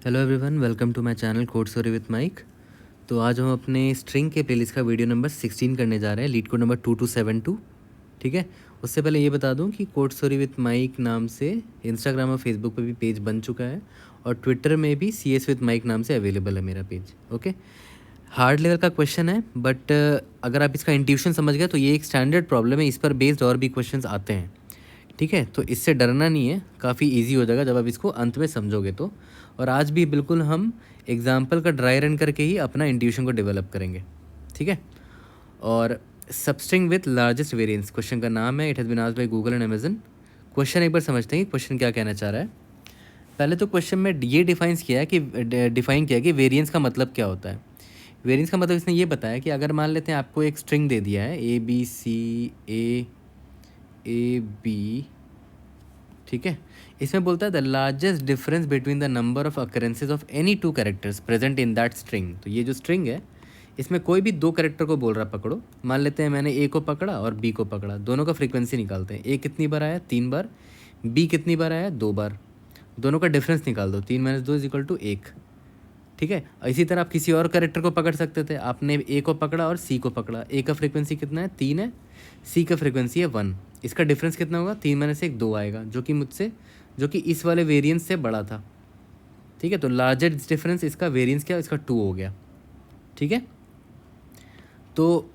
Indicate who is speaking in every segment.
Speaker 1: Hello everyone, welcome to my channel code story with Mike. तो आज हम अपने स्ट्रिंग के प्लेलिस्ट का वीडियो नंबर 16 करने जा रहे हैं, लीड कोड नंबर 2272। ठीक है, उससे पहले ये बता दूं कि कोड स्टोरी विद माइक नाम से इंस्टाग्राम और फेसबुक पे भी पेज बन चुका है और ट्विटर में भी CS विद माइक नाम से अवेलेबल है मेरा पेज। ओके, हार्ड लेवल का क्वेश्चन है बट अगर आप इसका इंट्यूशन समझ गए तो ये एक स्टैंडर्ड प्रॉब्लम है, इस पर बेस्ड और भी क्वेश्चंस आते हैं। ठीक है, तो इससे डरना नहीं है, काफ़ी इजी हो जाएगा जब आप इसको अंत में समझोगे तो। और आज भी बिल्कुल हम एग्जाम्पल का ड्राई रन करके ही अपना इंट्यूशन को डेवलप करेंगे। ठीक है, और substring with largest variance question का नाम है, it has been asked by Google and Amazon. Question एक बार समझते हैं कि क्वेश्चन क्या कहना चाह रहा है। पहले तो क्वेश्चन में ये डिफाइन किया कि वेरिएंस का मतलब क्या होता है। वेरिएंस का मतलब इसने ये बताया कि अगर मान लेते हैं आपको एक स्ट्रिंग दे दिया है A B, ठीक है, इसमें बोलता है the largest difference between the number of अकरेंसेज of any two characters present in that string. तो ये जो स्ट्रिंग है इसमें कोई भी दो कैरेक्टर को बोल रहा पकड़ो। मान लेते हैं मैंने A को पकड़ा और B को पकड़ा, दोनों का फ्रीक्वेंसी निकालते हैं। A कितनी बार आया? 3 बार। B कितनी बार आया? 2 बार। दोनों का डिफरेंस निकाल दो, 3 - 2 = 1। ठीक है, इसी तरह आप किसी और कैरेक्टर को पकड़ सकते थे। आपने A को पकड़ा और C को पकड़ा। A का फ्रीक्वेंसी कितना है? 3 है। C का फ्रीक्वेंसी है 1। इसका डिफरेंस कितना होगा? 3 - 1 2 आएगा, जो कि इस वाले वेरिएंस से बड़ा था। ठीक है, तो लार्जेस्ट डिफरेंस इसका वेरिएंस क्या? इसका 2 हो गया। ठीक है, तो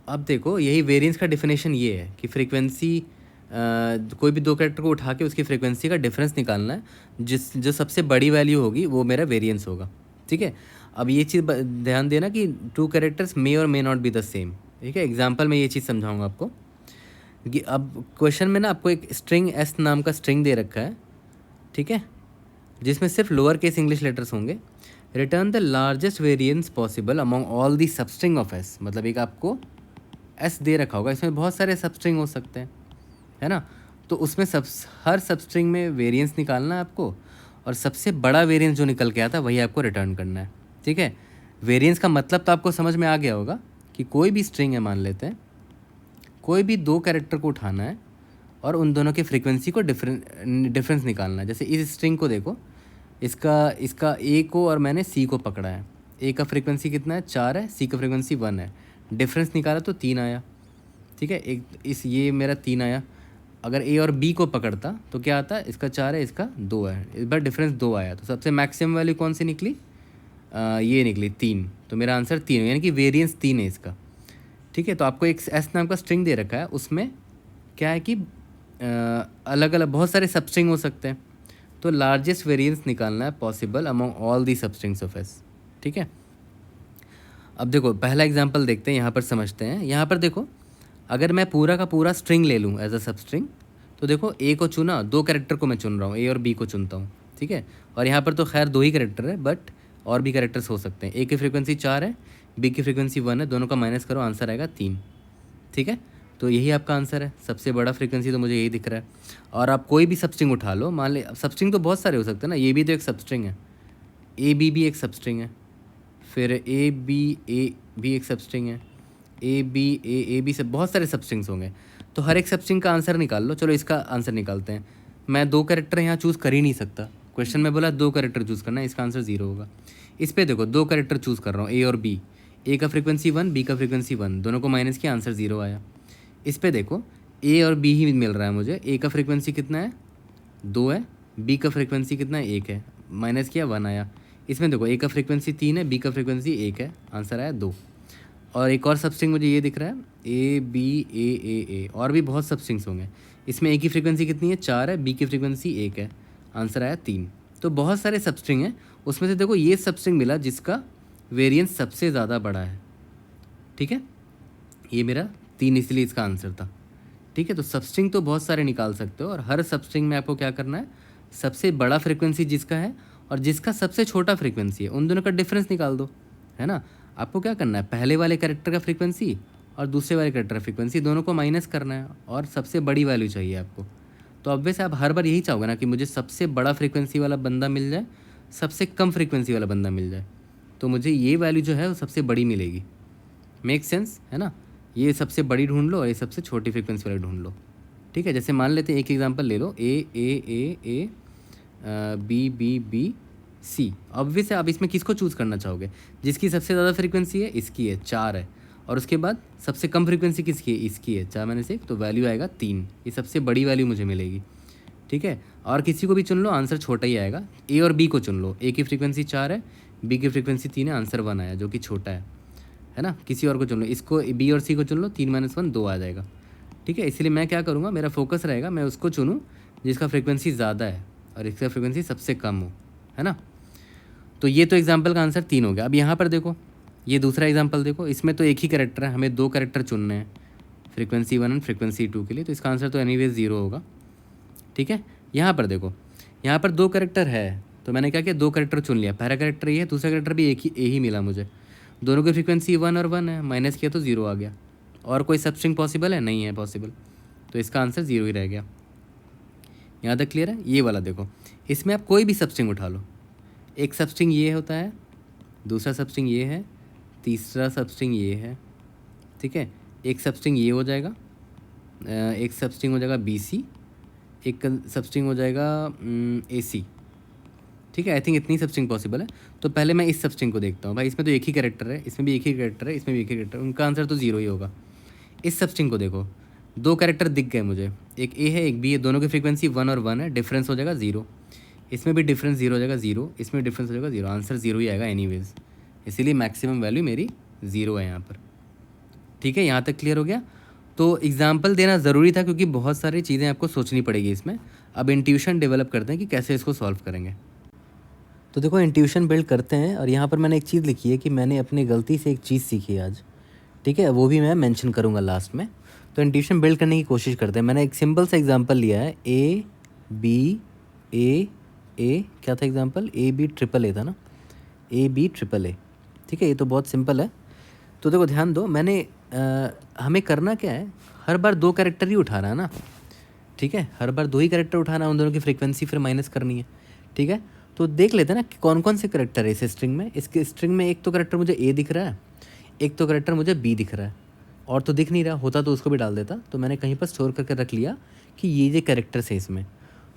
Speaker 1: अब देखो यही वेरिएंस का डिफिनेशन ये है कि फ्रीक्वेंसी कोई भी दो कैरेक्टर को उठा के उसकी फ्रीक्वेंसी का डिफरेंस निकालना है। जो सबसे बड़ी वैल्यू होगी वो मेरा वेरिएंस होगा। ठीक है, अब ये चीज़ ध्यान देना कि टू कैरेक्टर्स मे और may not be the same. ठीक है, एग्जाम्पल में ये चीज़ समझाऊंगा आपको कि अब क्वेश्चन में ना आपको एक स्ट्रिंग S नाम का स्ट्रिंग दे रखा है। ठीक है, जिसमें सिर्फ लोअर केस इंग्लिश लेटर्स होंगे। Return the largest variance possible among all the substring of S। मतलब एक आपको S दे रखा होगा, इसमें बहुत सारे सबस्ट्रिंग हो सकते हैं, है ना। तो उसमें हर सबस्ट्रिंग में वेरिएंस निकालना है आपको, और सबसे बड़ा वेरिएंस जो निकल के आता है वही आपको रिटर्न करना है। ठीक है, वेरिएंस का मतलब तो आपको समझ में आ गया होगा कि कोई भी स्ट्रिंग है, मान लेते हैं कोई भी दो कैरेक्टर को उठाना है और उन दोनों की फ्रीक्वेंसी को डिफरेंस निकालना है। जैसे इस स्ट्रिंग को देखो, इसका A को और मैंने C को पकड़ा है। A का फ्रीक्वेंसी कितना है? 4 है। C का फ्रीक्वेंसी 1 है। डिफरेंस निकाला तो 3 आया। ठीक है, ये मेरा 3 आया। अगर A और B को पकड़ता तो क्या आता है? इसका 4 है, इसका 2 है। इस बार डिफरेंस 2 आया, तो सबसे मैक्सिमम वैल्यू कौन सी निकली? ये निकली 3। तो मेरा आंसर 3 यानी कि वेरिएंस 3 है इसका। ठीक है, तो आपको एक S नाम का स्ट्रिंग दे रखा है, उसमें क्या है कि अलग अलग बहुत सारे सबस्ट्रिंग हो सकते हैं। तो लार्जेस्ट वेरिएंस निकालना है possible among all the substrings of S। ठीक है, अब देखो पहला एग्जांपल देखते हैं, यहाँ पर समझते हैं। यहाँ पर देखो, अगर मैं पूरा का पूरा स्ट्रिंग ले लूँ एज अ सबस्ट्रिंग, तो देखो A को चुना, दो कैरेक्टर को मैं चुन रहा हूँ, A और B को चुनता हूँ। ठीक है, और यहाँ पर तो खैर दो ही कैरेक्टर है, बट और भी कैरेक्टर्स हो सकते हैं। A की फ्रीक्वेंसी 4 है, B की फ्रीक्वेंसी 1 है, दोनों का माइनस करो, आंसर आएगा 3। ठीक है, तो यही आपका आंसर है। सबसे बड़ा फ्रीक्वेंसी तो मुझे यही दिख रहा है। और आप कोई भी सबस्ट्रिंग उठा लो, मान ले सबस्ट्रिंग तो बहुत सारे हो सकते हैं ना, ये भी तो एक सबस्ट्रिंग है, AB भी एक सबस्ट्रिंग है, फिर A भी एक सबस्ट्रिंग है, A B से बहुत सारे सबस्ट्रिंग्स होंगे। तो हर एक सबस्ट्रिंग का आंसर निकाल लो। चलो इसका आंसर निकालते हैं। मैं दो कैरेक्टर यहाँ चूज़ कर ही नहीं सकता, क्वेश्चन में बोला दो कैरेक्टर चूज़ करना है, इसका आंसर 0 होगा। इस पर देखो, दो कैरेक्टर चूज़ कर रहा हूँ, A और B। A का फ्रीक्वेंसी 1, B का फ्रीक्वेंसी 1, दोनों को माइनस किया, आंसर 0 आया। इस पर देखो, A और B ही मिल रहा है मुझे। A का फ्रीक्वेंसी कितना है? 2 है। B का फ्रीक्वेंसी कितना है? 1 है। माइनस किया, 1 आया। इसमें देखो, A का फ्रीक्वेंसी 3 है, B का फ्रीक्वेंसी 1 है, आंसर आया 2। और एक और सबस्ट्रिंग मुझे ये दिख रहा है, A और भी बहुत सबस्ट्रिंग्स होंगे। इसमें A की फ्रीक्वेंसी कितनी है? 4 है, B की फ्रीक्वेंसी 1 है, आंसर आया 3। तो बहुत सारे सबस्ट्रिंग हैं, उसमें से देखो ये सबस्ट्रिंग मिला जिसका वेरिएंस सबसे ज़्यादा बड़ा है। ठीक है, ये मेरा 3, इसलिए इसका आंसर था। ठीक है, तो सबस्ट्रिंग तो बहुत सारे निकाल सकते हो, और हर सबस्ट्रिंग में आपको क्या करना है? सबसे बड़ा फ्रीक्वेंसी जिसका है और जिसका सबसे छोटा फ्रीक्वेंसी है, उन दोनों का डिफरेंस निकाल दो, है ना। आपको क्या करना है? पहले वाले कैरेक्टर का फ्रीक्वेंसी और दूसरे वाले कैरेक्टर का फ्रीक्वेंसी दोनों को माइनस करना है, और सबसे बड़ी वैल्यू चाहिए आपको। तो अब वैसे आप हर बार यही चाहोगे ना कि मुझे सबसे बड़ा फ्रीक्वेंसी वाला बंदा मिल जाए, सबसे कम फ्रीक्वेंसी वाला बंदा मिल जाए। तो मुझे ये वैल्यू जो है वो सबसे बड़ी मिलेगी। मेक सेंस है ना। ये सबसे बड़ी ढूंढ लो और ये सबसे छोटी फ्रीक्वेंसी वाली ढूंढ लो। ठीक है, जैसे मान लेते हैं एक एग्जांपल ले लो, A A A A B B B C. Obvious है, अब इसमें किसको चूज़ करना चाहोगे? जिसकी सबसे ज़्यादा फ्रीक्वेंसी है इसकी है, 4 है, और उसके बाद सबसे कम फ्रीक्वेंसी किसकी है? इसकी है, 4 में से 1, तो वैल्यू आएगा 3। ये सबसे बड़ी वैल्यू मुझे मिलेगी, ठीक है। और किसी को भी चुन लो, आंसर छोटा ही आएगा। ए और बी को चुन लो, ए की फ्रीक्वेंसी 4 है, बी की फ्रीक्वेंसी 3 है, आंसर 1 आया जो कि छोटा है ना। किसी और को चुन लो, इसको बी और सी को चुन लो, 3 - 1 2 आ जाएगा, ठीक है। इसलिए मैं क्या करूँगा, मेरा फोकस रहेगा मैं उसको चुनूँ जिसका फ्रीक्वेंसी ज़्यादा है और इसका फ्रीक्वेंसी सबसे कम हो, है ना। तो ये तो एग्जाम्पल का आंसर 3 हो गया। अब यहाँ पर देखो, ये दूसरा एग्जाम्पल देखो, इसमें तो एक ही कैरेक्टर है, हमें 2 कैरेक्टर चुनने हैं फ्रीक्वेंसी 1 एंड फ्रीक्वेंसी 2 के लिए, तो इसका आंसर तो एनीवेज 0 होगा, ठीक है। यहाँ पर देखो, यहाँ पर 2 कैरेक्टर है, तो मैंने क्या किया, 2 कैरेक्टर चुन लिया। पहला कैरेक्टर ये है, दूसरा कैरेक्टर भी एक ही ए ही मिला मुझे। दोनों की फ्रीक्वेंसी 1 और 1 है, माइनस किया तो 0 आ गया। और कोई सबस्ट्रिंग पॉसिबल है? नहीं है पॉसिबल, तो इसका आंसर 0 ही रह गया। यहाँ तक क्लियर है? ये वाला देखो, इसमें आप कोई भी सबस्ट्रिंग उठा लो, एक सबस्ट्रिंग ये होता है, दूसरा सबस्ट्रिंग ये है, तीसरा सबस्ट्रिंग ये है, ठीक है। एक सबस्ट्रिंग ये हो जाएगा, एक सबस्ट्रिंग हो जाएगा BC, एक सबस्ट्रिंग हो जाएगा AC, ठीक है। आई थिंक इतनी सबस्ट्रिंग पॉसिबल है। तो पहले मैं इस सबस्ट्रिंग को देखता हूँ, भाई इसमें तो एक ही कैरेक्टर है, इसमें भी एक ही कैरेक्टर है, इसमें भी एक ही कैरेक्टर है, उनका आंसर तो 0 ही होगा। इस सबस्ट्रिंग को देखो, 2 कैरेक्टर दिख गए मुझे, एक A है एक B है, दोनों की फ्रीक्वेंसी 1 और 1 है, डिफरेंस हो जाएगा 0। इसमें भी डिफरेंस 0 हो जाएगा 0, इसमें डिफरेंस हो जाएगा 0, आंसर 0 ही आएगा एनीवेज। इसीलिए मैक्सिमम वैल्यू मेरी 0 है यहाँ पर, ठीक है। यहाँ तक क्लियर हो गया? तो एग्जाम्पल देना ज़रूरी था क्योंकि बहुत सारी चीज़ें आपको सोचनी पड़ेगी इसमें। अब इंट्यूशन डेवलप करते हैं कि कैसे इसको सॉल्व करेंगे। तो देखो, इंट्यूशन बिल्ड करते हैं, और यहाँ पर मैंने एक चीज़ लिखी है कि मैंने अपनी गलती से एक चीज़ सीखी आज, ठीक है, वो भी मैं मेंशन करूँगा लास्ट में। तो इंट्यूशन बिल्ड करने की कोशिश करते हैं। मैंने एक सिंपल सा एग्जांपल लिया है, A B A A, क्या था एग्जांपल? AB ट्रिपल A था ना, AB ट्रिपल A, ठीक है। ये तो बहुत सिंपल है। तो देखो ध्यान दो, मैंने हमें करना क्या है, हर बार 2 कैरेक्टर ही उठाना है ना, ठीक है। हर बार 2 ही कैरेक्टर उठाना है, उन दोनों की फ्रीक्वेंसी फिर माइनस करनी है, ठीक है। तो देख लेते हैं ना कि कौन कौन से कैरेक्टर है इस स्ट्रिंग में। इसके स्ट्रिंग में एक तो कैरेक्टर मुझे A दिख रहा है, एक तो कैरेक्टर मुझे B दिख रहा है, और तो दिख नहीं रहा होता तो उसको भी डाल देता। तो मैंने कहीं पर स्टोर करके रख लिया कि ये कैरेक्टर्स है इसमें।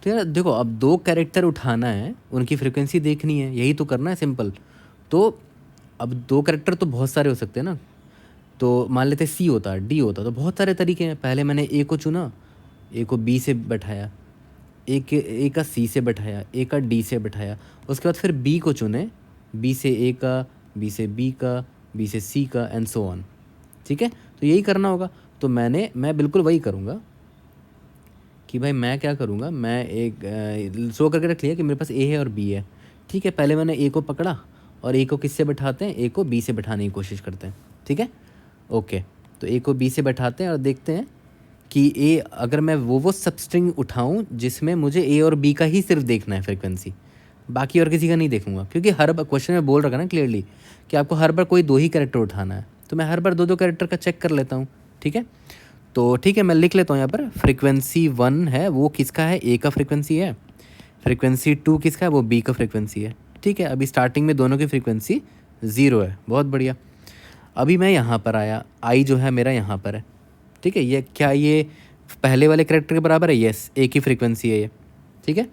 Speaker 1: तो यार देखो, अब 2 कैरेक्टर उठाना है, उनकी फ्रीक्वेंसी देखनी है, यही तो करना है, सिंपल। तो अब 2 कैरेक्टर तो बहुत सारे हो सकते हैं ना, तो मान लेते C होता, D होता, तो बहुत सारे तरीके हैं। पहले मैंने A को चुना, A को B से बैठाया, A का C से बैठाया, A का D से बैठाया, उसके बाद फिर B को चुने, B से A का, B से B का, B से C का, एंड सो ऑन, ठीक है। तो यही करना होगा। तो मैं बिल्कुल वही करूँगा कि भाई मैं क्या करूँगा, मैं एक शो करके रख लिया कि मेरे पास A है और B है, ठीक है। पहले मैंने A को पकड़ा, और A को किससे बैठाते हैं, A को B से बैठाने की कोशिश करते हैं, ठीक है, ओके। तो A को B से बैठाते हैं और देखते हैं कि A, अगर मैं वो सबस्ट्रिंग उठाऊं जिसमें मुझे A और B का ही सिर्फ देखना है फ्रीक्वेंसी, बाकी और किसी का नहीं देखूंगा, क्योंकि हर बार क्वेश्चन में बोल रखा ना क्लियरली कि आपको हर बार कोई 2 ही कैरेक्टर उठाना है, तो मैं हर बार 2 कैरेक्टर का चेक कर लेता हूँ, ठीक है। तो ठीक है, मैं लिख लेता हूँ यहाँ पर, फ्रीक्वेंसी 1 है वो किसका है, A का फ्रीक्वेंसी है, फ्रीक्वेंसी 2 किसका है, वो B का फ्रीक्वेंसी है, ठीक है। अभी स्टार्टिंग में दोनों की फ्रीक्वेंसी 0 है, बहुत बढ़िया। अभी मैं यहाँ पर आया, I जो है मेरा यहाँ पर है, ठीक है। ये क्या, ये पहले वाले कैरेक्टर के बराबर है? यस, A की फ्रीक्वेंसी है ये, ठीक है।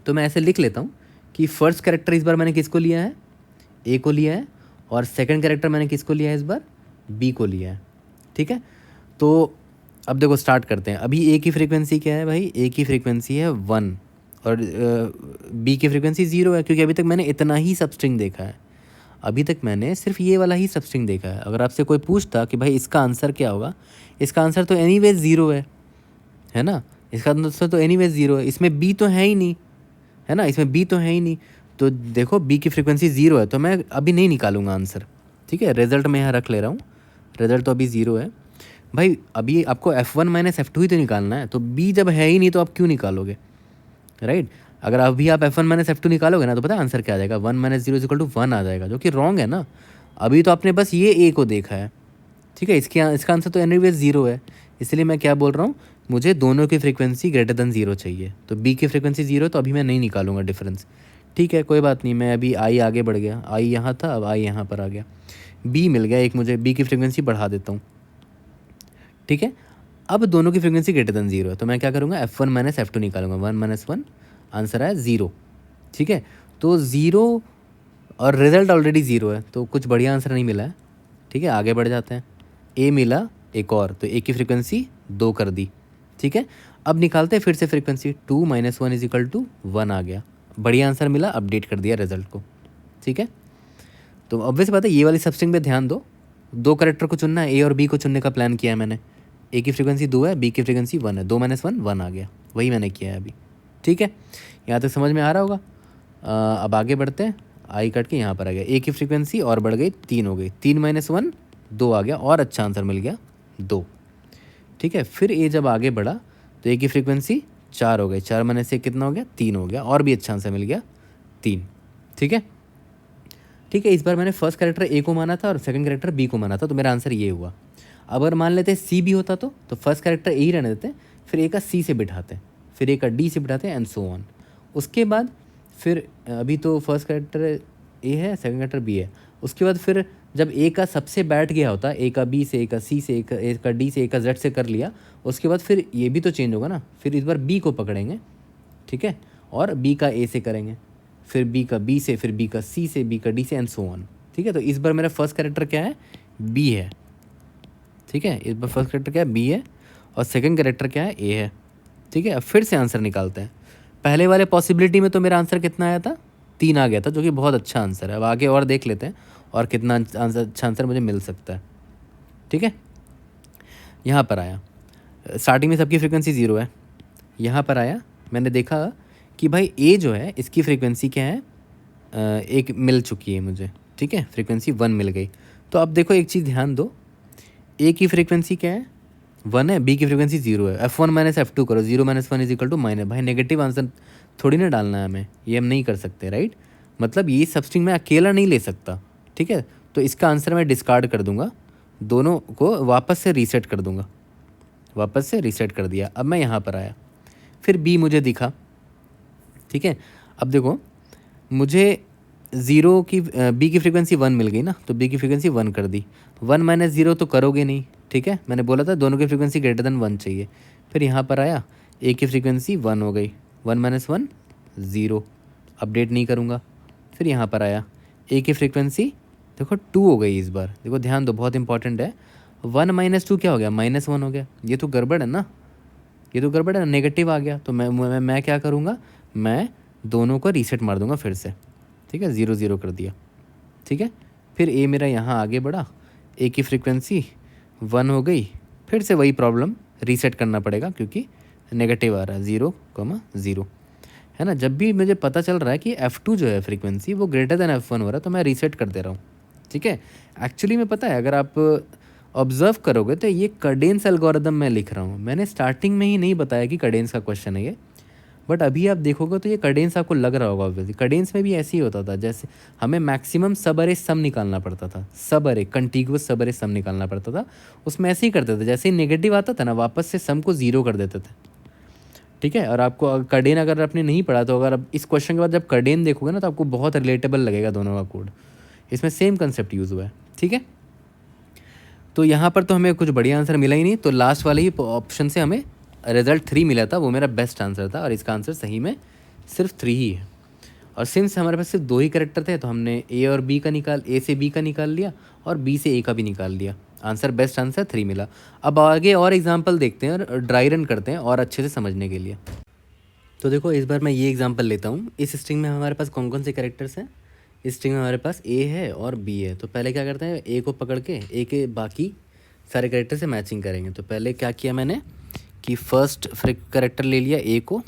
Speaker 1: तो मैं ऐसे लिख लेता हूँ कि फर्स्ट कैरेक्टर इस बार मैंने किसको लिया है, A को लिया है, और सेकंड कैरेक्टर मैंने किसको लिया है इस बार, B को लिया है, ठीक है। तो अब देखो स्टार्ट करते हैं। अभी A की फ्रीक्वेंसी क्या है भाई, A की फ्रीक्वेंसी है 1, और B की फ्रीक्वेंसी 0 है, क्योंकि अभी तक मैंने इतना ही सबस्ट्रिंग देखा है, अभी तक मैंने सिर्फ ये वाला ही सबस्ट्रिंग देखा है। अगर आपसे कोई पूछता कि भाई इसका आंसर क्या होगा, इसका आंसर तो एनीवेज 0 है ना, इसका आंसर तो एनीवेज 0 है, इसमें B तो है ही नहीं, है ना, इसमें B तो है ही नहीं। तो देखो B की फ्रीक्वेंसी 0 है, तो मैं अभी नहीं निकालूंगा आंसर, ठीक है। रिजल्ट मैं यहाँ रख ले रहा हूँ, रिजल्ट तो अभी 0 है भाई। अभी आपको F1 - F2 ही तो निकालना है, तो B जब है ही नहीं तो आप क्यों निकालोगे, राइट। अगर अभी आप F1 - F2 निकालोगे ना, तो पता है आंसर क्या आ जाएगा, 1 - 0 = 1 आ जाएगा, जो कि रॉन्ग है ना। अभी तो आपने बस ये A को देखा है, ठीक है, इसका आंसर तो एनीवेज 0 है। इसलिए मैं क्या बोल रहा हूँ, मुझे दोनों की फ्रीक्वेंसी >0 चाहिए। तो B की फ्रीक्वेंसी 0, तो अभी मैं नहीं निकालूंगा डिफरेंस, ठीक है, कोई बात नहीं। मैं अभी I आगे बढ़ गया, I यहाँ था, अब I यहाँ पर आ गया, B मिल गया एक मुझे, B की फ्रीक्वेंसी बढ़ा देता हूँ, ठीक है। अब दोनों की फ्रीक्वेंसी >0 है, तो मैं क्या करूँगा, F1 - F2 निकालूंगा, 1 - 1, आंसर आया 0, ठीक है। तो ज़ीरो और रिज़ल्ट ऑलरेडी ज़ीरो है, तो कुछ बढ़िया आंसर नहीं मिला है। ठीक है, आगे बढ़ जाते हैं। ए मिला एक और, तो ए की फ्रीक्वेंसी 2 कर दी। ठीक है, अब निकालते हैं फिर से फ्रीक्वेंसी। 2 - 1 = 1 आ गया। बढ़िया आंसर मिला, अपडेट कर दिया रिजल्ट को। ठीक है, तो ऑब्वियस बात है, ये वाली सबस्ट्रिंग में ध्यान दो। 2 कैरेक्टर को चुनना है, ए और बी को चुनने का प्लान किया है मैंने। ए की फ्रीक्वेंसी 2 है, बी की फ्रीक्वेंसी 1 है। 2 - 1 1 आ गया, वही मैंने किया है अभी। ठीक है, यहाँ तक समझ में आ रहा होगा। अब आगे बढ़ते हैं। आई कट के यहाँ पर आ गया। ए की फ्रीक्वेंसी और बढ़ गई, 3 हो गई। 3 - 1 2 आ गया, और अच्छा आंसर मिल गया 2। ठीक है, फिर ए जब आगे बढ़ा तो ए की फ्रीक्वेंसी 4 हो गई। 4 में से कितना हो गया, 3 हो गया, और भी अच्छा आंसर मिल गया 3। ठीक है, ठीक है, इस बार मैंने फर्स्ट कैरेक्टर ए को माना था और सेकंड कैरेक्टर बी को माना था, तो मेरा आंसर ये हुआ। अब अगर मान लेते हैं सी बी होता तो फर्स्ट कैरेक्टर ए ही रहने देते, फिर ए का सी से बिठाते, फिर ए का डी से बिठाते, एंड सो ऑन। उसके बाद फिर अभी तो फर्स्ट कैरेक्टर ए है, सेकंड कैरेक्टर बी है। उसके बाद फिर जब ए का सबसे बैठ गया होता, ए का बी से, ए का सी से, ए का डी से, ए का जेड से कर लिया, उसके बाद फिर ये भी तो चेंज होगा ना। फिर इस बार बी को पकड़ेंगे, ठीक है, और बी का ए से करेंगे, फिर बी का बी से, फिर बी का सी से, बी का डी से, एंड सो ऑन। ठीक है, तो इस बार मेरा फर्स्ट कैरेक्टर क्या है, बी है। ठीक है, इस बार फर्स्ट कैरेक्टर क्या है, बी है, और सेकंड कैरेक्टर क्या है, ए है। ठीक है, अब फिर से आंसर निकालते हैं। पहले वाले पॉसिबिलिटी में तो मेरा आंसर कितना आया था, 3 आ गया था, जो कि बहुत अच्छा आंसर है। अब आगे और देख लेते हैं और कितना आंसर, अच्छा आंसर मुझे मिल सकता है। ठीक है, यहाँ पर आया, स्टार्टिंग में सबकी फ्रीक्वेंसी 0 है। यहाँ पर आया, मैंने देखा कि भाई ए जो है इसकी फ्रीक्वेंसी क्या है, एक मिल चुकी है मुझे। ठीक है, फ्रीक्वेंसी 1 मिल गई। तो अब देखो एक चीज़ ध्यान दो, ए की फ्रीक्वेंसी क्या है, 1 है, बी की फ्रीक्वेंसी 0 है। F1 - F2 करो, 0 - 1 = भाई नेगेटिव आंसर थोड़ी ना डालना है हमें, ये हम नहीं कर सकते, राइट। मतलब ये सबस्ट्रिंग मैं अकेला नहीं ले सकता। ठीक है, तो इसका आंसर मैं डिस्कार्ड कर दूंगा, दोनों को वापस से रीसेट कर दूंगा। वापस से रीसेट कर दिया। अब मैं यहाँ पर आया, फिर बी मुझे दिखा। ठीक है, अब देखो मुझे ज़ीरो की बी की फ्रीक्वेंसी 1 मिल गई ना, तो बी की फ्रीक्वेंसी 1 कर दी। 1 - 0 तो करोगे नहीं। ठीक है, मैंने बोला था दोनों की फ्रीक्वेंसी > 1 चाहिए। फिर यहाँ पर आया, ए की फ्रीक्वेंसी 1 हो गई, 1 - 1 0, अपडेट नहीं करूँगा। फिर यहाँ पर आया, ए की फ्रीक्वेंसी देखो 2 हो गई। इस बार देखो ध्यान दो, बहुत इंपॉर्टेंट है। 1 - 2 क्या हो गया, -1 हो गया। ये तो गड़बड़ है ना, ये तो गड़बड़ है, नेगेटिव आ गया। तो मैं क्या करूँगा, मैं दोनों को रीसेट मार दूंगा फिर से। ठीक है, 0 0 कर दिया। ठीक है, फिर ए मेरा यहाँ आगे बढ़ा, ए की फ्रीक्वेंसी 1 हो गई। फिर से वही प्रॉब्लम, रीसेट करना पड़ेगा क्योंकि नेगेटिव आ रहा है, 0, 0 है ना। जब भी मुझे पता चल रहा है कि F2 जो है फ्रीक्वेंसी वो > F1 हो रहा है, तो मैं रीसेट कर दे रहा हूँ। ठीक है, एक्चुअली में पता है, अगर आप ऑब्जर्व करोगे तो ये कैडेंस एल्गोरिदम मैं लिख रहा हूँ। मैंने स्टार्टिंग में ही नहीं बताया कि कैडेंस का क्वेश्चन है ये, बट अभी आप देखोगे तो ये कैडेंस आपको लग रहा होगा। ऑब्वियसली कैडेंस में भी ऐसे ही होता था, जैसे हमें मैक्सिमम सब अरे सम निकालना पड़ता था, सब अरे कंटिग्यूअस सब अरे सम निकालना पड़ता था। उसमें ऐसे ही करते थे, जैसे ही नेगेटिव आता था ना, वापस से सम को 0 कर देते थे। ठीक है, और आपको कैडेन अगर आपने नहीं पढ़ा, तो अगर आप इस क्वेश्चन के बाद जब कैडेन देखोगे ना, तो आपको बहुत रिलेटेबल लगेगा दोनों का कोड। इसमें सेम कंसेप्ट यूज़ हुआ है। ठीक है, तो यहाँ पर तो हमें कुछ बढ़िया आंसर मिला ही नहीं, तो लास्ट वाले ही ऑप्शन से हमें रिजल्ट 3 मिला था, वो मेरा बेस्ट आंसर था, और इसका आंसर सही में सिर्फ 3 ही है। और सिंस हमारे पास सिर्फ 2 ही कैरेक्टर थे, तो हमने ए और बी का ए से बी का निकाल लिया, और बी से ए का भी निकाल लिया। आंसर बेस्ट आंसर 3 मिला। अब आगे और एग्जाम्पल देखते हैं और ड्राई रन करते हैं और अच्छे से समझने के लिए। तो देखो इस बार मैं ये एग्जाम्पल लेता हूँ। इस स्ट्रिंग में हमारे पास कौन कौन से कैरेक्टर्स हैं, इस स्ट्रिंग में हमारे पास ए है और बी है। तो पहले क्या करते हैं, ए को पकड़ के ए के बाकी सारे कैरेक्टर से मैचिंग करेंगे। तो पहले क्या किया मैंने कि फर्स्ट कैरेक्टर ले लिया ए को,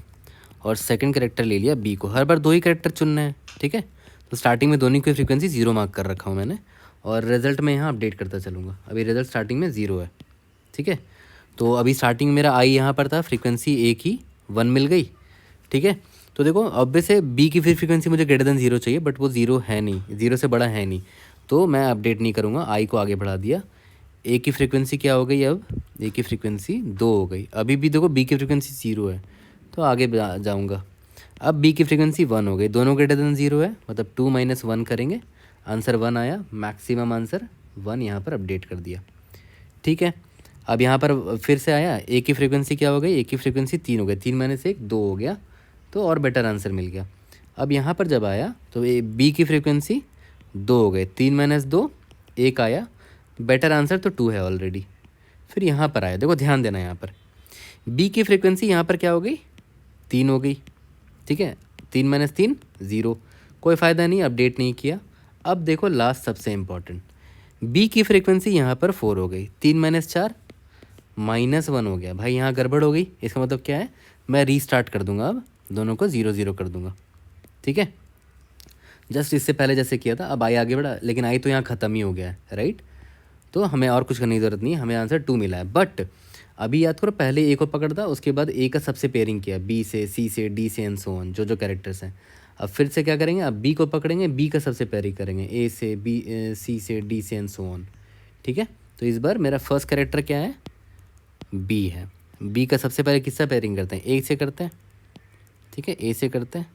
Speaker 1: और सेकंड कैरेक्टर ले लिया बी को। हर बार 2 ही कैरेक्टर चुनना है। ठीक है, तो स्टार्टिंग में दोनों की फ्रीक्वेंसी 0 मार्क कर रखा हूँ मैंने, और रिजल्ट में यहाँ अपडेट करता चलूँगा। अभी रिजल्ट स्टार्टिंग में 0 है। ठीक है, तो अभी स्टार्टिंग मेरा आई यहाँ पर था, फ्रीक्वेंसी ए की 1 मिल गई। ठीक है, तो देखो ऑब्वियस है बी की फ्रीक्वेंसी मुझे > 0 चाहिए, बट वो 0 है नहीं, 0 से बड़ा है नहीं, तो मैं अपडेट नहीं करूँगा, आई को आगे बढ़ा दिया। ए की फ्रीक्वेंसी क्या हो गई, अब ए की फ्रीक्वेंसी 2 हो गई। अभी भी देखो बी की फ्रीक्वेंसी 0 है, तो आगे जाऊँगा। अब बी की फ्रीक्वेंसी 1 हो गई, दोनों > 0 है, मतलब 2 - 1 करेंगे, आंसर 1 आया, मैक्सिमम आंसर 1 यहाँ पर अपडेट कर दिया। ठीक है, अब यहाँ पर फिर से आया, ए की फ्रीक्वेंसी क्या हो गई, ए की फ्रीक्वेंसी 3 हो गई, 3 - 1 2 हो गया, तो और बेटर आंसर मिल गया। अब यहाँ पर जब आया तो ये बी की फ्रीक्वेंसी 2 हो गए, 3 माइनस 2 1 आया, बेटर आंसर तो 2 है ऑलरेडी। फिर यहाँ पर आया, देखो ध्यान देना यहाँ पर बी की फ्रीक्वेंसी यहाँ पर क्या हो गई 3 हो गई, ठीक है, 3 माइनस 3 0, कोई फ़ायदा नहीं, अपडेट नहीं किया। अब देखो लास्ट सबसे इम्पॉर्टेंट, बी की फ्रीक्वेंसी यहाँ पर 4 हो गई, 3 माइनस 4 -1 हो गया। भाई यहाँ गड़बड़ हो गई, इसका मतलब क्या है, मैं रीस्टार्ट कर दूंगा, अब दोनों को 0 0 कर दूंगा, ठीक है, जस्ट इससे पहले जैसे किया था। अब आई आगे बढ़ा, लेकिन आई तो यहाँ ख़त्म ही हो गया है, राइट, तो हमें और कुछ करने की ज़रूरत नहीं है, हमें आंसर 2 मिला है। बट अभी याद करो, पहले ए को पकड़ता, उसके बाद ए का सबसे पेयरिंग किया, बी से, सी से, डी से एंड सो ऑन, जो जो कैरेक्टर्स हैं। अब फिर से क्या करेंगे, अब बी को पकड़ेंगे, बी का सबसे पेयरिंग करेंगे, ए से, बी, सी से, डी से एंड सो ऑन, ठीक है। तो इस बार मेरा फर्स्ट कैरेक्टर क्या है, बी है। बी का सबसे पहले किसका पेयरिंग करते हैं, ए से करते हैं, ठीक है, ए से करते हैं,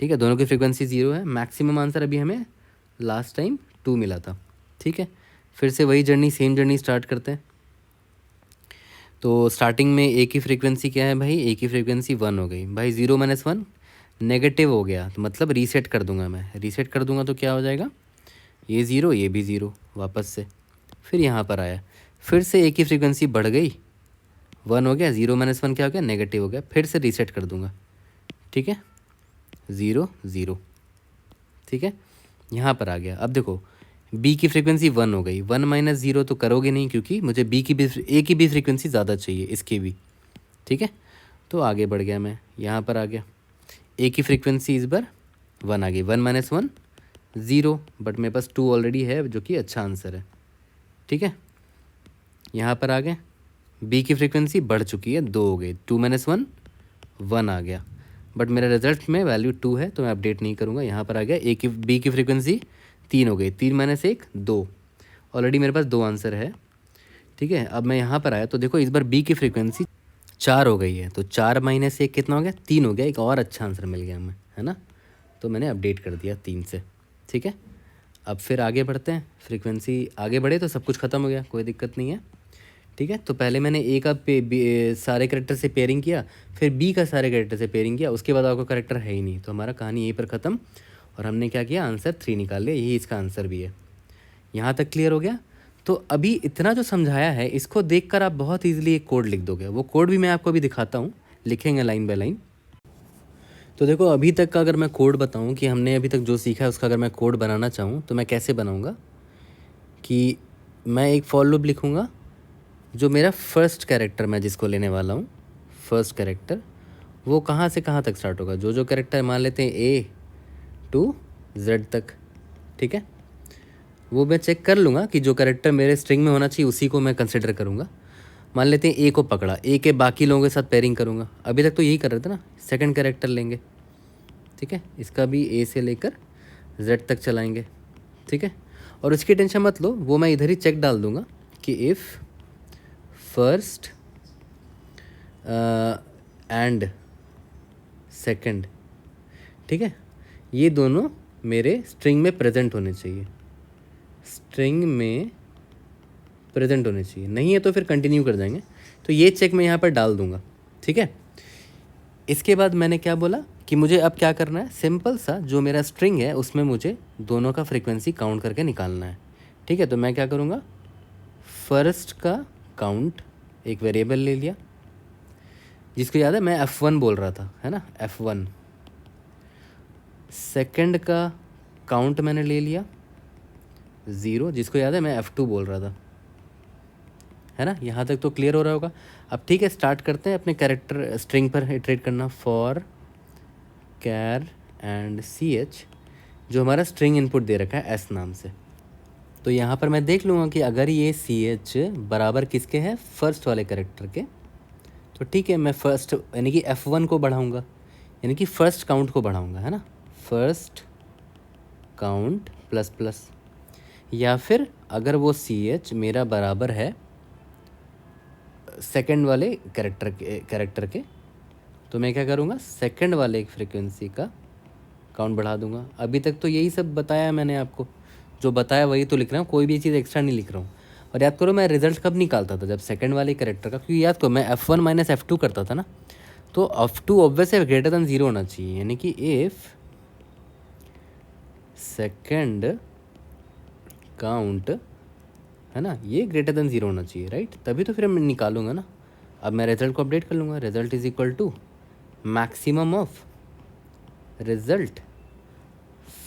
Speaker 1: ठीक है, दोनों की फ्रीक्वेंसी 0 है। मैक्सिमम आंसर अभी हमें लास्ट टाइम 2 मिला था, ठीक है। फिर से वही जर्नी, सेम जर्नी स्टार्ट करते हैं। तो स्टार्टिंग में ए की फ्रीक्वेंसी क्या है भाई, ए की फ्रीक्वेंसी 1 हो गई, भाई 0 माइनस 1 नेगेटिव हो गया, तो मतलब रीसेट कर दूंगा मैं, रीसेट कर दूंगा तो क्या हो जाएगा, ये 0 ये भी 0 वापस से। फिर यहाँ पर आया, फिर से ए की फ्रीक्वेंसी बढ़ गई, 1 हो गया, 0 माइनस 1 क्या हो गया, नेगेटिव हो गया, फिर से रीसेट कर दूंगा, ठीक है, 0 0, ठीक है। यहाँ पर आ गया, अब देखो बी की फ्रीक्वेंसी 1 हो गई, 1 माइनस 0 तो करोगे नहीं, क्योंकि मुझे बी की भी, ए की भी फ्रीक्वेंसी ज़्यादा चाहिए, इसकी भी, ठीक है। तो आगे बढ़ गया मैं, यहाँ पर आ गया, ए की फ्रीक्वेंसी इस बार 1 आ गई, 1 माइनस 1 0, बट मेरे पास 2 ऑलरेडी है, जो कि अच्छा आंसर है, ठीक है। यहाँ पर आ गए, बी की फ्रीक्वेंसी बढ़ चुकी है, 2 हो गई, 2 माइनस 1 1 आ गया, बट मेरा रिजल्ट में वैल्यू 2 है, तो मैं अपडेट नहीं करूँगा। यहाँ पर आ गया, ए की, बी की फ्रीक्वेंसी 3 हो गई, 3 माइनस 1 2, ऑलरेडी मेरे पास 2 आंसर है, ठीक है। अब मैं यहाँ पर आया तो देखो इस बार बी की फ्रीक्वेंसी 4 हो गई है, तो 4 माइनस 1 कितना हो गया, 3 हो गया, एक और अच्छा आंसर मिल गया हमें, है ना, तो मैंने अपडेट कर दिया 3 से, ठीक है। अब फिर आगे बढ़ते हैं, फ्रीक्वेंसी आगे बढ़े तो सब कुछ ख़त्म हो गया, कोई दिक्कत नहीं है, ठीक है। तो पहले मैंने ए का सारे करेक्टर से पेयरिंग किया, फिर बी का सारे करेक्टर से पेयरिंग किया, उसके बाद आपको करेक्टर है ही नहीं, तो हमारा कहानी यहीं पर ख़त्म, और हमने क्या किया, आंसर 3 निकाल लिया, यही इसका आंसर भी है। यहाँ तक क्लियर हो गया। तो अभी इतना जो समझाया है, इसको देखकर आप बहुत ईजिली एक कोड लिख दोगे, वो कोड भी मैं आपको अभी दिखाता हूँ, लिखेंगे लाइन बाय लाइन। तो देखो अभी तक का अगर मैं कोड बताऊँ कि हमने अभी तक जो सीखा है उसका अगर मैं कोड बनाना चाहूँ तो मैं कैसे बनाऊँगा, कि मैं एक फॉर लूप लिखूँगा, जो मेरा फर्स्ट कैरेक्टर मैं जिसको लेने वाला हूँ, फर्स्ट कैरेक्टर वो कहाँ से कहाँ तक स्टार्ट होगा, जो जो कैरेक्टर मान लेते हैं ए टू जेड तक, ठीक है, वो मैं चेक कर लूँगा कि जो कैरेक्टर मेरे स्ट्रिंग में होना चाहिए उसी को मैं कंसिडर करूँगा। मान लेते हैं ए को पकड़ा, ए के बाकी लोगों के साथ पेयरिंग करूँगा, अभी तक तो यही कर रहे थे ना, सेकंड कैरेक्टर लेंगे, ठीक है, इसका भी ए से लेकर जेड तक चलाएंगे, ठीक है। और उसकी टेंशन मत लो, वो मैं इधर ही चेक डाल दूँगा कि इफ़ फर्स्ट एंड सेकंड, ठीक है, ये दोनों मेरे स्ट्रिंग में प्रेजेंट होने चाहिए, स्ट्रिंग में प्रेजेंट होने चाहिए, नहीं है तो फिर कंटिन्यू कर जाएंगे। तो ये चेक मैं यहाँ पर डाल दूँगा, ठीक है। इसके बाद मैंने क्या बोला कि मुझे अब क्या करना है, सिंपल सा जो मेरा स्ट्रिंग है उसमें मुझे दोनों का फ्रीक्वेंसी काउंट करके निकालना है, ठीक है। तो मैं क्या करूँगा, फर्स्ट का काउंट एक वेरिएबल ले लिया, जिसको याद है मैं F1 बोल रहा था, है ना, F1। सेकंड का काउंट मैंने ले लिया 0, जिसको याद है मैं F2 बोल रहा था, है ना। यहाँ तक तो क्लियर हो रहा होगा। अब ठीक है, स्टार्ट करते हैं अपने कैरेक्टर स्ट्रिंग पर इटरेट करना, फॉर कैर एंड CH, जो हमारा स्ट्रिंग इनपुट दे रखा है S नाम से। तो यहाँ पर मैं देख लूँगा कि अगर ये CH बराबर किसके है, फर्स्ट वाले कैरेक्टर के, तो ठीक है, मैं फर्स्ट यानी कि F1 को बढ़ाऊँगा, यानी कि फर्स्ट काउंट को बढ़ाऊँगा, है ना, फर्स्ट काउंट प्लस प्लस, या फिर अगर वो CH मेरा बराबर है सेकंड वाले कैरेक्टर के, तो मैं क्या करूँगा, सेकंड वाले फ्रीक्वेंसी का काउंट बढ़ा दूँगा। अभी तक तो यही सब बताया मैंने आपको, जो बताया वही तो लिख रहा हूँ, कोई भी चीज़ एक्स्ट्रा नहीं लिख रहा हूँ। और याद करो मैं रिजल्ट कब निकालता था, जब सेकंड वाले कैरेक्टर का, क्योंकि याद करो मैं F1 माइनस F2 करता था ना, तो F2 ऑब्वियस है ग्रेटर दैन 0 होना चाहिए, यानी कि इफ़ सेकंड काउंट है ना, ये ग्रेटर देन 0 होना चाहिए, राइट, तभी तो फिर मैं निकालूंगा ना। अब मैं रिजल्ट को अपडेट कर लूँगा, result is equal to maximum of result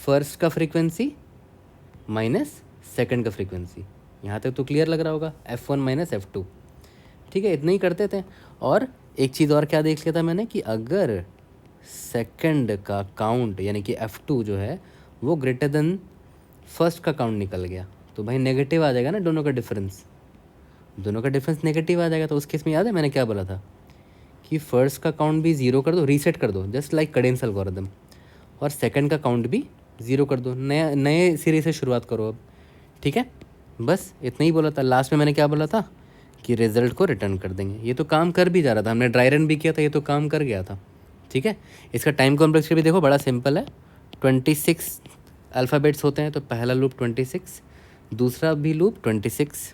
Speaker 1: first का फ्रीक्वेंसी माइनस सेकंड का फ्रीक्वेंसी। यहाँ तक तो क्लियर लग रहा होगा, F1 माइनस F2। ठीक है, इतना ही करते थे। और एक चीज़ और क्या देख लिया था मैंने कि अगर सेकंड का काउंट यानी कि F2 जो है वो ग्रेटर देन फर्स्ट का काउंट निकल गया तो भाई नेगेटिव आ जाएगा ना, दोनों का डिफरेंस नेगेटिव आ जाएगा। तो उस केस में याद है मैंने क्या बोला था कि फर्स्ट का काउंट भी ज़ीरो कर दो, रीसेट कर दो, जस्ट लाइक कडेंस एल्गोरिथम, और सेकंड का काउंट भी ज़ीरो कर दो, नए सिरे से शुरुआत करो अब। ठीक है, बस इतना ही बोला था। लास्ट में मैंने क्या बोला था कि रिजल्ट को रिटर्न कर देंगे। ये तो काम कर भी जा रहा था, हमने ड्राई रन भी किया था, ये तो काम कर गया था। ठीक है, इसका टाइम कॉम्प्लेक्सिटी भी देखो बड़ा सिंपल है, 26 अल्फ़ाबेट्स होते हैं, तो पहला लूप 26, दूसरा भी लूप 26।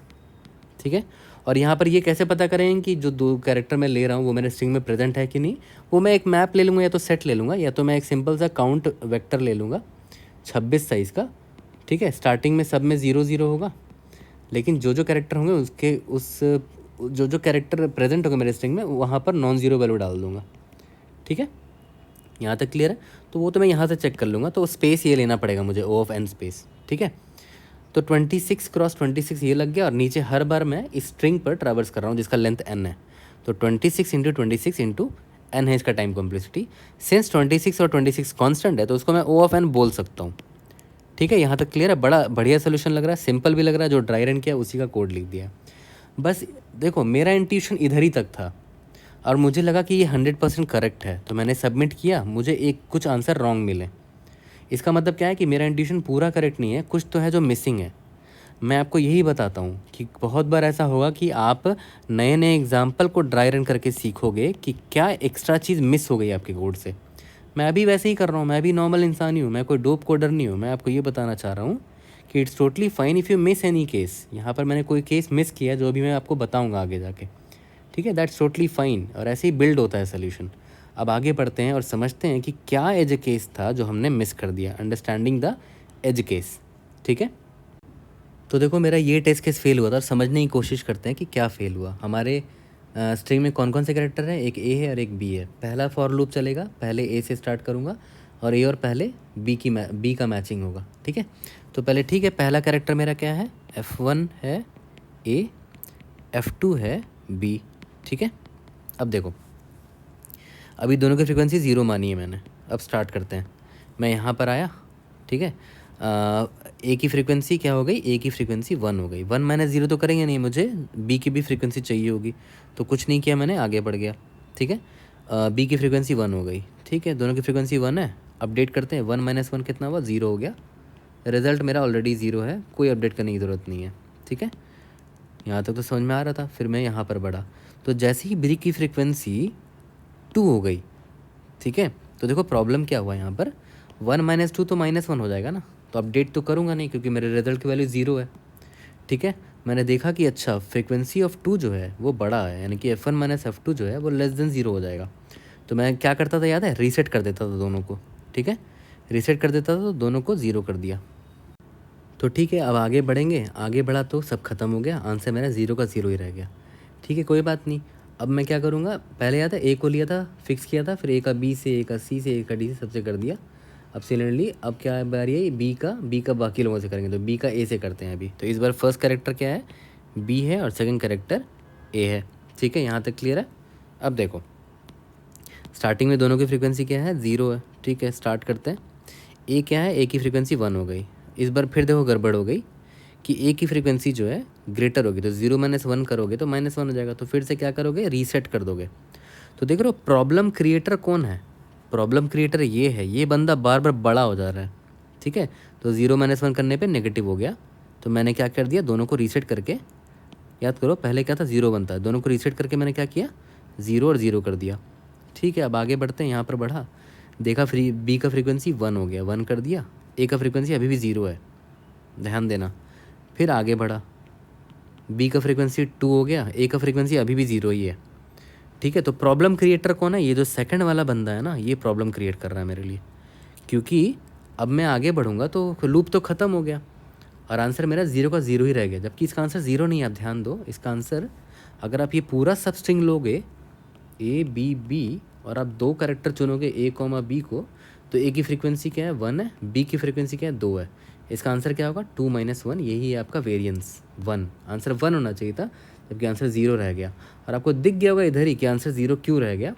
Speaker 1: ठीक है, और यहाँ पर ये कैसे पता करें कि जो दो कैरेक्टर मैं ले रहा हूँ वो मेरे स्ट्रिंग में प्रेजेंट है कि नहीं, वो मैं एक मैप ले लूँगा या तो सेट ले लूँगा, या तो मैं एक सिंपल सा काउंट वेक्टर ले लूँगा 26 साइज़ का। ठीक है, स्टार्टिंग में सब में 0 0 होगा, लेकिन जो जो कैरेक्टर होंगे उसके जो कैरेक्टर प्रेजेंट होंगे मेरे स्ट्रिंग में वहाँ पर नॉन ज़ीरो वैल्यू डाल दूँगा। ठीक है, यहाँ तक क्लियर है। तो वो तो मैं यहाँ से चेक कर लूँगा, तो स्पेस ये लेना पड़ेगा मुझे, O ऑफ n स्पेस। ठीक है, तो 26 क्रॉस 26 ये लग गया, और नीचे हर बार मैं इस स्ट्रिंग पर ट्रैवर्स कर रहा हूँ जिसका लेंथ n है, तो 26 इंटू 26 इंटू n है इसका टाइम कॉम्प्लेक्सिटी। सिंस 26 और 26 कांस्टेंट है तो उसको मैं O ऑफ n बोल सकता हूँ। ठीक है, यहाँ तक क्लियर है। बड़ा बढ़िया सोल्यूशन लग रहा है, सिंपल भी लग रहा है, जो ड्राई रन किया उसी का कोड लिख दिया। बस देखो मेरा इंट्यूशन इधर ही तक था और मुझे लगा कि ये 100% करेक्ट है, तो मैंने सबमिट किया, मुझे कुछ आंसर रॉन्ग मिले। इसका मतलब क्या है कि मेरा इंट्यूशन पूरा करेक्ट नहीं है, कुछ तो है जो मिसिंग है। मैं आपको यही बताता हूँ कि बहुत बार ऐसा होगा कि आप नए नए एग्जाम्पल को ड्राई रन करके सीखोगे कि क्या एक्स्ट्रा चीज़ मिस हो गई आपके कोड से। मैं अभी वैसे ही कर रहा हूँ, मैं भी नॉर्मल इंसान ही हूँ, मैं कोई डोप कोडर नहीं हूँ। मैं आपको ये बताना चाह रहा हूँ कि it's totally fine if you miss any case. यहाँ पर मैंने कोई केस मिस किया जो अभी मैं आपको बताऊँगा आगे जाके। ठीक है, दैट्स टोटली फाइन, और ऐसे ही बिल्ड होता है सोल्यूशन। अब आगे बढ़ते हैं और समझते हैं कि क्या एज केस था जो हमने मिस कर दिया, अंडरस्टैंडिंग द एज केस। ठीक है, तो देखो मेरा ये टेस्ट केस फेल हुआ था, और समझने की कोशिश करते हैं कि क्या फेल हुआ। हमारे स्ट्रिंग में कौन कौन से कैरेक्टर हैं, एक ए है और एक बी है। पहला फॉर लूप चलेगा, पहले ए से स्टार्ट करूँगा और ए और पहले बी का मैचिंग होगा। ठीक है, तो पहले ठीक है, पहला कैरेक्टर मेरा क्या है, F1 है ए, F2 है बी। ठीक है, अब देखो अभी दोनों की फ्रीक्वेंसी 0 मानी है मैंने। अब स्टार्ट करते हैं, मैं यहाँ पर आया। ठीक है, ए की फ्रीक्वेंसी क्या हो गई, ए की फ्रीक्वेंसी 1 हो गई। 1 माइनस 0 तो करेंगे नहीं, मुझे बी की भी फ्रीक्वेंसी चाहिए होगी, तो कुछ नहीं किया मैंने, आगे बढ़ गया। ठीक है, बी की फ्रीक्वेंसी 1 हो गई। ठीक है, दोनों की फ्रीक्वेंसी 1 है, अपडेट करते हैं। 1 माइनस 1 कितना हुआ, 0 हो गया। रिजल्ट मेरा ऑलरेडी 0 है, कोई अपडेट करने की ज़रूरत नहीं है। ठीक है, यहाँ तक तो समझ में आ रहा था। फिर मैं यहाँ पर बढ़ा, तो जैसे ही बी की फ्रीक्वेंसी 2 हो गई। ठीक है, तो देखो प्रॉब्लम क्या हुआ यहाँ पर, 1 माइनस 2 तो -1 हो जाएगा ना, तो अपडेट तो करूँगा नहीं क्योंकि मेरे रिजल्ट की वैल्यू 0 है। ठीक है, मैंने देखा कि अच्छा फ्रीक्वेंसी ऑफ 2 जो है वो बड़ा है, यानी कि F1 माइनस F2 जो है वो लेस देन 0 हो जाएगा। तो मैं क्या करता था याद है, रीसेट कर देता था दोनों को। ठीक है, रीसेट कर देता था तो दोनों को 0 कर दिया। तो ठीक है, अब आगे बढ़ेंगे, आगे बढ़ा तो सब खत्म हो गया, आंसर मेरा 0 का 0 ही रह गया। ठीक है, कोई बात नहीं। अब मैं क्या करूँगा, पहले याद है ए को लिया था, फिक्स किया था, फिर ए का बी से, ए का सी से, ए का डी से, सबसे कर दिया। अब सिमिलरली अब क्या बारी है, बी का बाकी लोगों से करेंगे, तो बी का ए से करते हैं अभी। तो इस बार फर्स्ट कैरेक्टर क्या है, बी है, और सेकंड कैरेक्टर ए है। ठीक है, यहाँ तक क्लियर है। अब देखो स्टार्टिंग में दोनों की फ्रीक्वेंसी क्या है, 0 है। ठीक है, स्टार्ट करते हैं। ए क्या है, ए की फ्रीक्वेंसी 1 हो गई। इस बार फिर देखो गड़बड़ हो गई कि ए की फ्रीक्वेंसी जो है ग्रेटर होगी, तो 0 माइनस 1 करोगे तो -1 हो जाएगा, तो फिर से क्या करोगे, रीसेट कर दोगे। तो देख रहे हो प्रॉब्लम क्रिएटर कौन है, प्रॉब्लम क्रिएटर ये है, ये बंदा बार बार बड़ा हो जा रहा है। ठीक है, तो 0 माइनस 1 करने पे नेगेटिव हो गया, तो मैंने क्या कर दिया, दोनों को रीसेट करके, याद करो पहले क्या था, 0 बनता है, दोनों को रीसेट करके मैंने क्या किया, 0 और 0 कर दिया। ठीक है, अब आगे बढ़ते हैं, यहाँ पर बढ़ा, देखा बी का फ्रीक्वेंसी 1 हो गया, 1 कर दिया। ए का फ्रीक्वेंसी अभी भी 0 है, ध्यान देना। फिर आगे बढ़ा, बी का फ्रीक्वेंसी 2 हो गया, ए का फ्रीक्वेंसी अभी भी 0 ही है। ठीक है, तो प्रॉब्लम क्रिएटर कौन है, ये जो सेकंड वाला बंदा है ना, ये प्रॉब्लम क्रिएट कर रहा है मेरे लिए, क्योंकि अब मैं आगे बढ़ूँगा तो लूप तो ख़त्म हो गया और आंसर मेरा 0 का 0 ही रह गया, जबकि इसका आंसर 0 नहीं है। आप ध्यान दो, इसका आंसर अगर आप ये पूरा सब स्ट्रिंग लोगे ए बी बी और आप 2 कैरेक्टर चुनोगे ए कॉमा बी को, तो ए की फ्रीक्वेंसी क्या है 1 है, बी की फ्रीक्वेंसी क्या है 2 है। इसका आंसर क्या होगा 2 - 1, यही है आपका वेरिएंस 1। आंसर 1 होना चाहिए था, जबकि आंसर 0 रह गया। और आपको दिख गया होगा इधर ही कि आंसर 0 क्यों रह गया,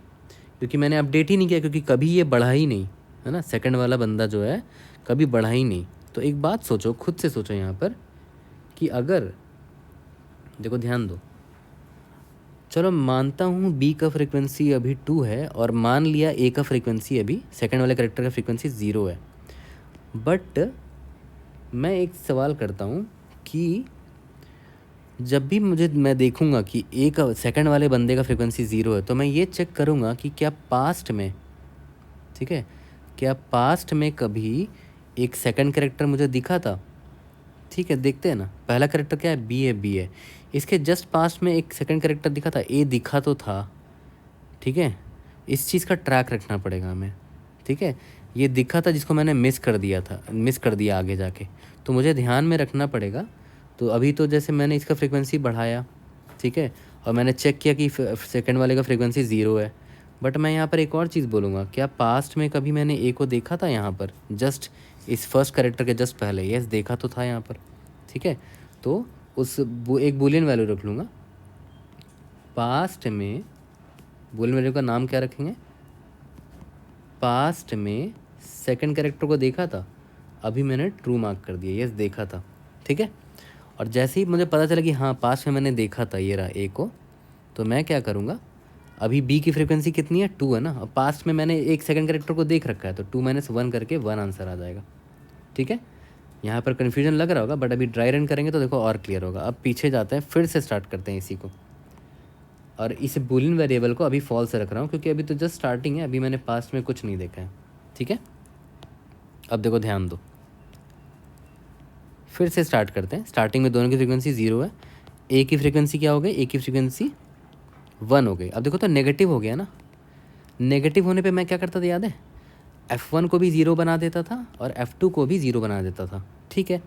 Speaker 1: क्योंकि मैंने अपडेट ही नहीं किया, क्योंकि कभी ये बढ़ा ही नहीं, है ना। सेकंड वाला बंदा जो है कभी बढ़ा ही नहीं। तो एक बात सोचो, खुद से सोचो यहाँ पर कि अगर देखो ध्यान दो, चलो मानता हूँ बी का फ्रीक्वेंसी अभी 2 है और मान लिया ए का फ्रीक्वेंसी अभी सेकंड वाले करेक्टर का फ्रीक्वेंसी 0 है। बट मैं एक सवाल करता हूँ कि जब भी मैं देखूँगा कि ए का सेकंड वाले बंदे का फ्रीक्वेंसी 0 है, तो मैं ये चेक करूँगा कि क्या पास्ट में, ठीक है, क्या पास्ट में कभी एक सेकंड कैरेक्टर मुझे दिखा था। ठीक है, देखते हैं ना। पहला कैरेक्टर क्या है, बी है, बी है। इसके जस्ट पास्ट में एक सेकंड कैरेक्टर दिखा था, ए दिखा तो था। ठीक है, इस चीज़ का ट्रैक रखना पड़ेगा हमें। ठीक है, ये दिखा था जिसको मैंने मिस कर दिया आगे जाके, तो मुझे ध्यान में रखना पड़ेगा। तो अभी तो जैसे मैंने इसका फ्रीक्वेंसी बढ़ाया, ठीक है, और मैंने चेक किया कि सेकंड वाले का फ्रीक्वेंसी 0 है। बट मैं यहाँ पर एक और चीज़ बोलूँगा, क्या पास्ट में कभी मैंने ए को देखा था यहाँ पर, जस्ट इस फर्स्ट कैरेक्टर के जस्ट पहले? यस, देखा तो था यहाँ पर। ठीक है, तो एक बूलियन वैल्यू रख लूँगा। पास्ट में बूलियन वैल्यू का नाम क्या रखेंगे, पास्ट में सेकंड कैरेक्टर को देखा था, अभी मैंने ट्रू मार्क कर दिया, यस देखा था। ठीक है, और जैसे ही मुझे पता चला कि हाँ पास्ट में मैंने देखा था ये रहा ए को, तो मैं क्या करूँगा, अभी बी की फ्रीक्वेंसी कितनी है 2 है ना, और पास्ट में मैंने एक सेकंड कैरेक्टर को देख रखा है, तो 2 - 1 करके 1 आंसर आ जाएगा। ठीक है, यहाँ पर कन्फ्यूजन लग रहा होगा, बट अभी ड्राई रन करेंगे तो देखो और क्लियर होगा। अब पीछे जाते हैं, फिर से स्टार्ट करते हैं इसी को, और इस बूलियन वेरिएबल को अभी फॉल्स रख रहा हूँ, क्योंकि अभी तो जस्ट स्टार्टिंग है, अभी मैंने पास्ट में कुछ नहीं देखा है। ठीक है, अब देखो ध्यान दो, फिर से स्टार्ट करते हैं। स्टार्टिंग में दोनों की फ्रीक्वेंसी 0 है, ए की फ्रीक्वेंसी क्या हो गई, ए की फ्रीक्वेंसी 1 हो गई। अब देखो तो नेगेटिव हो गया ना, नेगेटिव होने पे मैं क्या करता था याद है, F1 को भी 0 बना देता था और F2 को भी 0 बना देता था। ठीक है,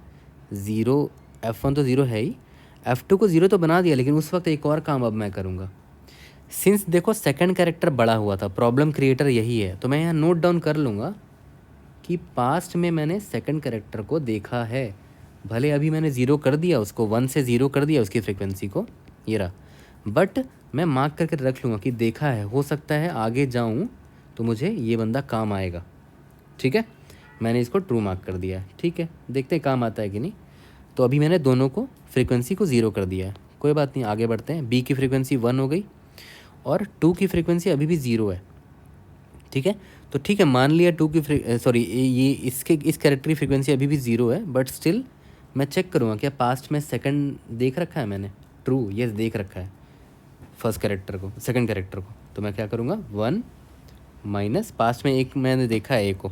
Speaker 1: 0, F1 तो 0 है ही, F2 को 0 तो बना दिया, लेकिन उस वक्त एक और काम अब मैं करूँगा। सिंस देखो सेकंड कैरेक्टर बड़ा हुआ था, प्रॉब्लम क्रिएटर यही है, तो मैं यहाँ नोट डाउन कर लूँगा कि पास्ट में मैंने सेकंड कैरेक्टर को देखा है। भले अभी मैंने 0 कर दिया उसको, 1 से 0 कर दिया उसकी फ्रिक्वेंसी को, ये रहा, बट मैं मार्क करके रख लूँगा कि देखा है। हो सकता है आगे जाऊँ तो मुझे ये बंदा काम आएगा। ठीक है, मैंने इसको ट्रू मार्क कर दिया है। ठीक है, देखते हैं काम आता है कि नहीं। तो अभी मैंने दोनों को फ्रीक्वेंसी को 0 कर दिया है, कोई बात नहीं, आगे बढ़ते हैं। बी की फ्रीक्वेंसी 1 हो गई और 2 की फ्रीक्वेंसी अभी भी 0 है। ठीक है, तो ठीक है, मान लिया 2 की सॉरी ये इस कैरेक्टर की फ्रीक्वेंसी अभी भी 0 है, बट स्टिल मैं चेक करूँगा क्या पास्ट में सेकंड देख रखा है मैंने। ट्रू, यस देख रखा है फर्स्ट कैरेक्टर को, सेकंड कैरेक्टर को। तो मैं क्या करूँगा, 1 माइनस पास्ट में एक मैंने देखा है ए को,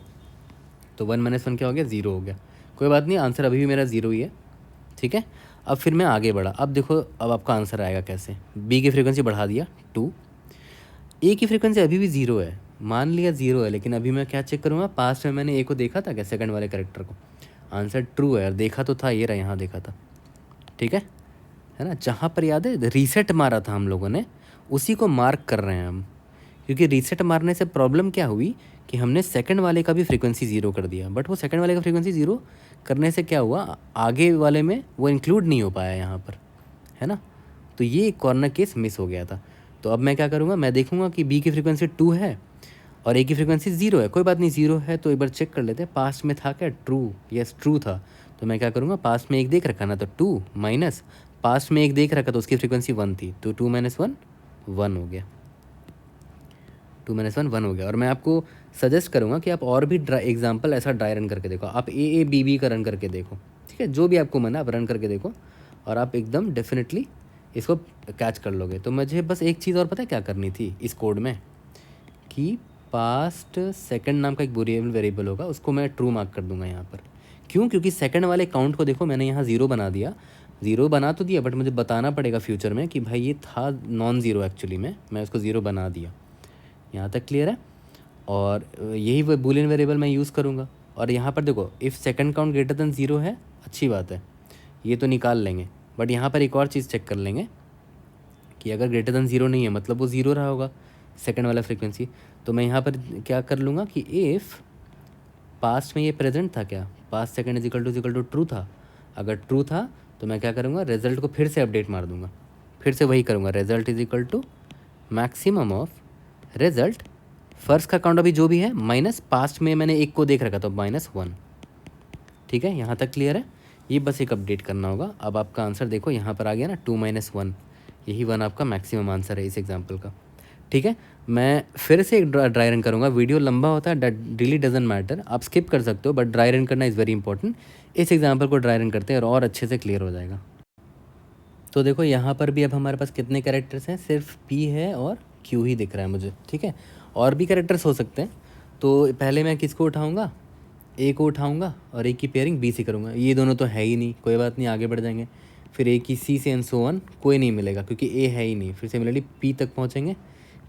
Speaker 1: तो 1 - 1 क्या हो गया, 0 हो गया। कोई बात नहीं, आंसर अभी भी मेरा 0 ही है। ठीक है, अब फिर मैं आगे बढ़ा। अब देखो अब आपका आंसर आएगा कैसे। बी की फ्रीक्वेंसी बढ़ा दिया 2, ए की फ्रीक्वेंसी अभी भी 0 है, मान लिया 0 है, लेकिन अभी मैं क्या चेक करूँगा, पास्ट में मैंने ए को देखा था क्या, सेकंड वाले कैरेक्टर को। आंसर ट्रू है, और देखा तो था, ये रहा यहाँ देखा था। ठीक है ना, जहाँ पर याद है रीसेट मारा था हम लोगों ने, उसी को मार्क कर रहे हैं हम, क्योंकि रीसेट मारने से प्रॉब्लम क्या हुई कि हमने सेकंड वाले का भी फ्रीक्वेंसी 0 कर दिया, बट वो सेकंड वाले का फ्रीक्वेंसी 0 करने से क्या हुआ, आगे वाले में वो इंक्लूड नहीं हो पाया यहाँ पर, है ना। तो ये एक कॉर्नर केस मिस हो गया था। तो अब मैं क्या करूँगा, मैं देखूँगा कि बी की फ्रीक्वेंसी 2 है और ए की फ्रीक्वेंसी 0 है। कोई बात नहीं, 0 है तो एक बार चेक कर लेते हैं पास्ट में था क्या, ट्रू, यस ट्रू था। तो मैं क्या करूँगा, पास्ट में एक देख रखा ना, तो 2 माइनस पास्ट में एक देख रखा तो उसकी फ्रीक्वेंसी 1 थी, तो 2 - 1 1 हो गया, 2 - 1 1 हो गया। और मैं आपको सजेस्ट करूँगा कि आप और भी एग्जाम्पल ऐसा ड्राई रन करके देखो, आप ए बी बी का रन करके देखो। ठीक है, जो भी आपको मन है आप रन करके देखो, और आप एकदम डेफिनेटली इसको कैच कर लोगे। तो मुझे बस एक चीज़ और पता है क्या करनी थी इस कोड में, कि पास्ट सेकंड नाम का एक बूलियन वेरिएबल होगा, उसको मैं ट्रू मार्क कर दूंगा यहाँ पर। क्यों, क्योंकि सेकंड वाले काउंट को देखो मैंने यहाँ 0 बना दिया, 0 बना तो दिया, बट मुझे बताना पड़ेगा फ्यूचर में कि भाई ये था नॉन ज़ीरो एक्चुअली में, मैं उसको 0 बना दिया। यहाँ तक क्लियर है। और यही वो बूलियन वेरिएबल मैं यूज़ करूँगा, और यहाँ पर देखो if second count greater than 0 है, अच्छी बात है, ये तो निकाल लेंगे। बट यहाँ पर एक और चीज़ चेक कर लेंगे कि अगर ग्रेटर देन 0 नहीं है मतलब वो 0 रहा होगा सेकंड वाला फ्रीक्वेंसी। तो मैं यहाँ पर क्या कर लूँगा कि इफ़ पास्ट में ये प्रेजेंट था क्या, past second is equal to true था, अगर ट्रू था तो मैं क्या करूँगा, रिजल्ट को फिर से अपडेट मार दूँगा, फिर से वही करूँगा, result is equal to maximum of result first का काउंट अभी जो भी है माइनस पास्ट में मैंने एक को देख रखा तो -1। ठीक है, यहाँ तक क्लियर है, ये बस एक अपडेट करना होगा। अब आपका आंसर देखो यहाँ पर आ गया ना 2 - 1, यही 1 आपका मैक्सिमम आंसर है इस एग्जाम्पल का। ठीक है, मैं फिर से एक ड्राई रन करूँगा, वीडियो लंबा होता है, रियली डजंट मैटर, आप स्किप कर सकते हो, बट ड्राई रन करना इज़ वेरी इंपॉर्टेंट। इस एग्जाम्पल को ड्राई रन करते हैं और अच्छे से क्लियर हो जाएगा। तो देखो यहाँ पर भी अब हमारे पास कितने कैरेक्टर्स हैं, सिर्फ P है और Q ही दिख रहा है मुझे। ठीक है, और भी कैरेक्टर्स हो सकते हैं, तो पहले मैं किसको उठाऊँगा, A को उठाऊँगा और A की पेयरिंग B से करूँगा। ये दोनों तो है ही नहीं, कोई बात नहीं, आगे बढ़ जाएंगे। फिर A की C से एंड सो ऑन, कोई नहीं मिलेगा क्योंकि A है ही नहीं। फिर सिमिलरली P तक पहुँचेंगे,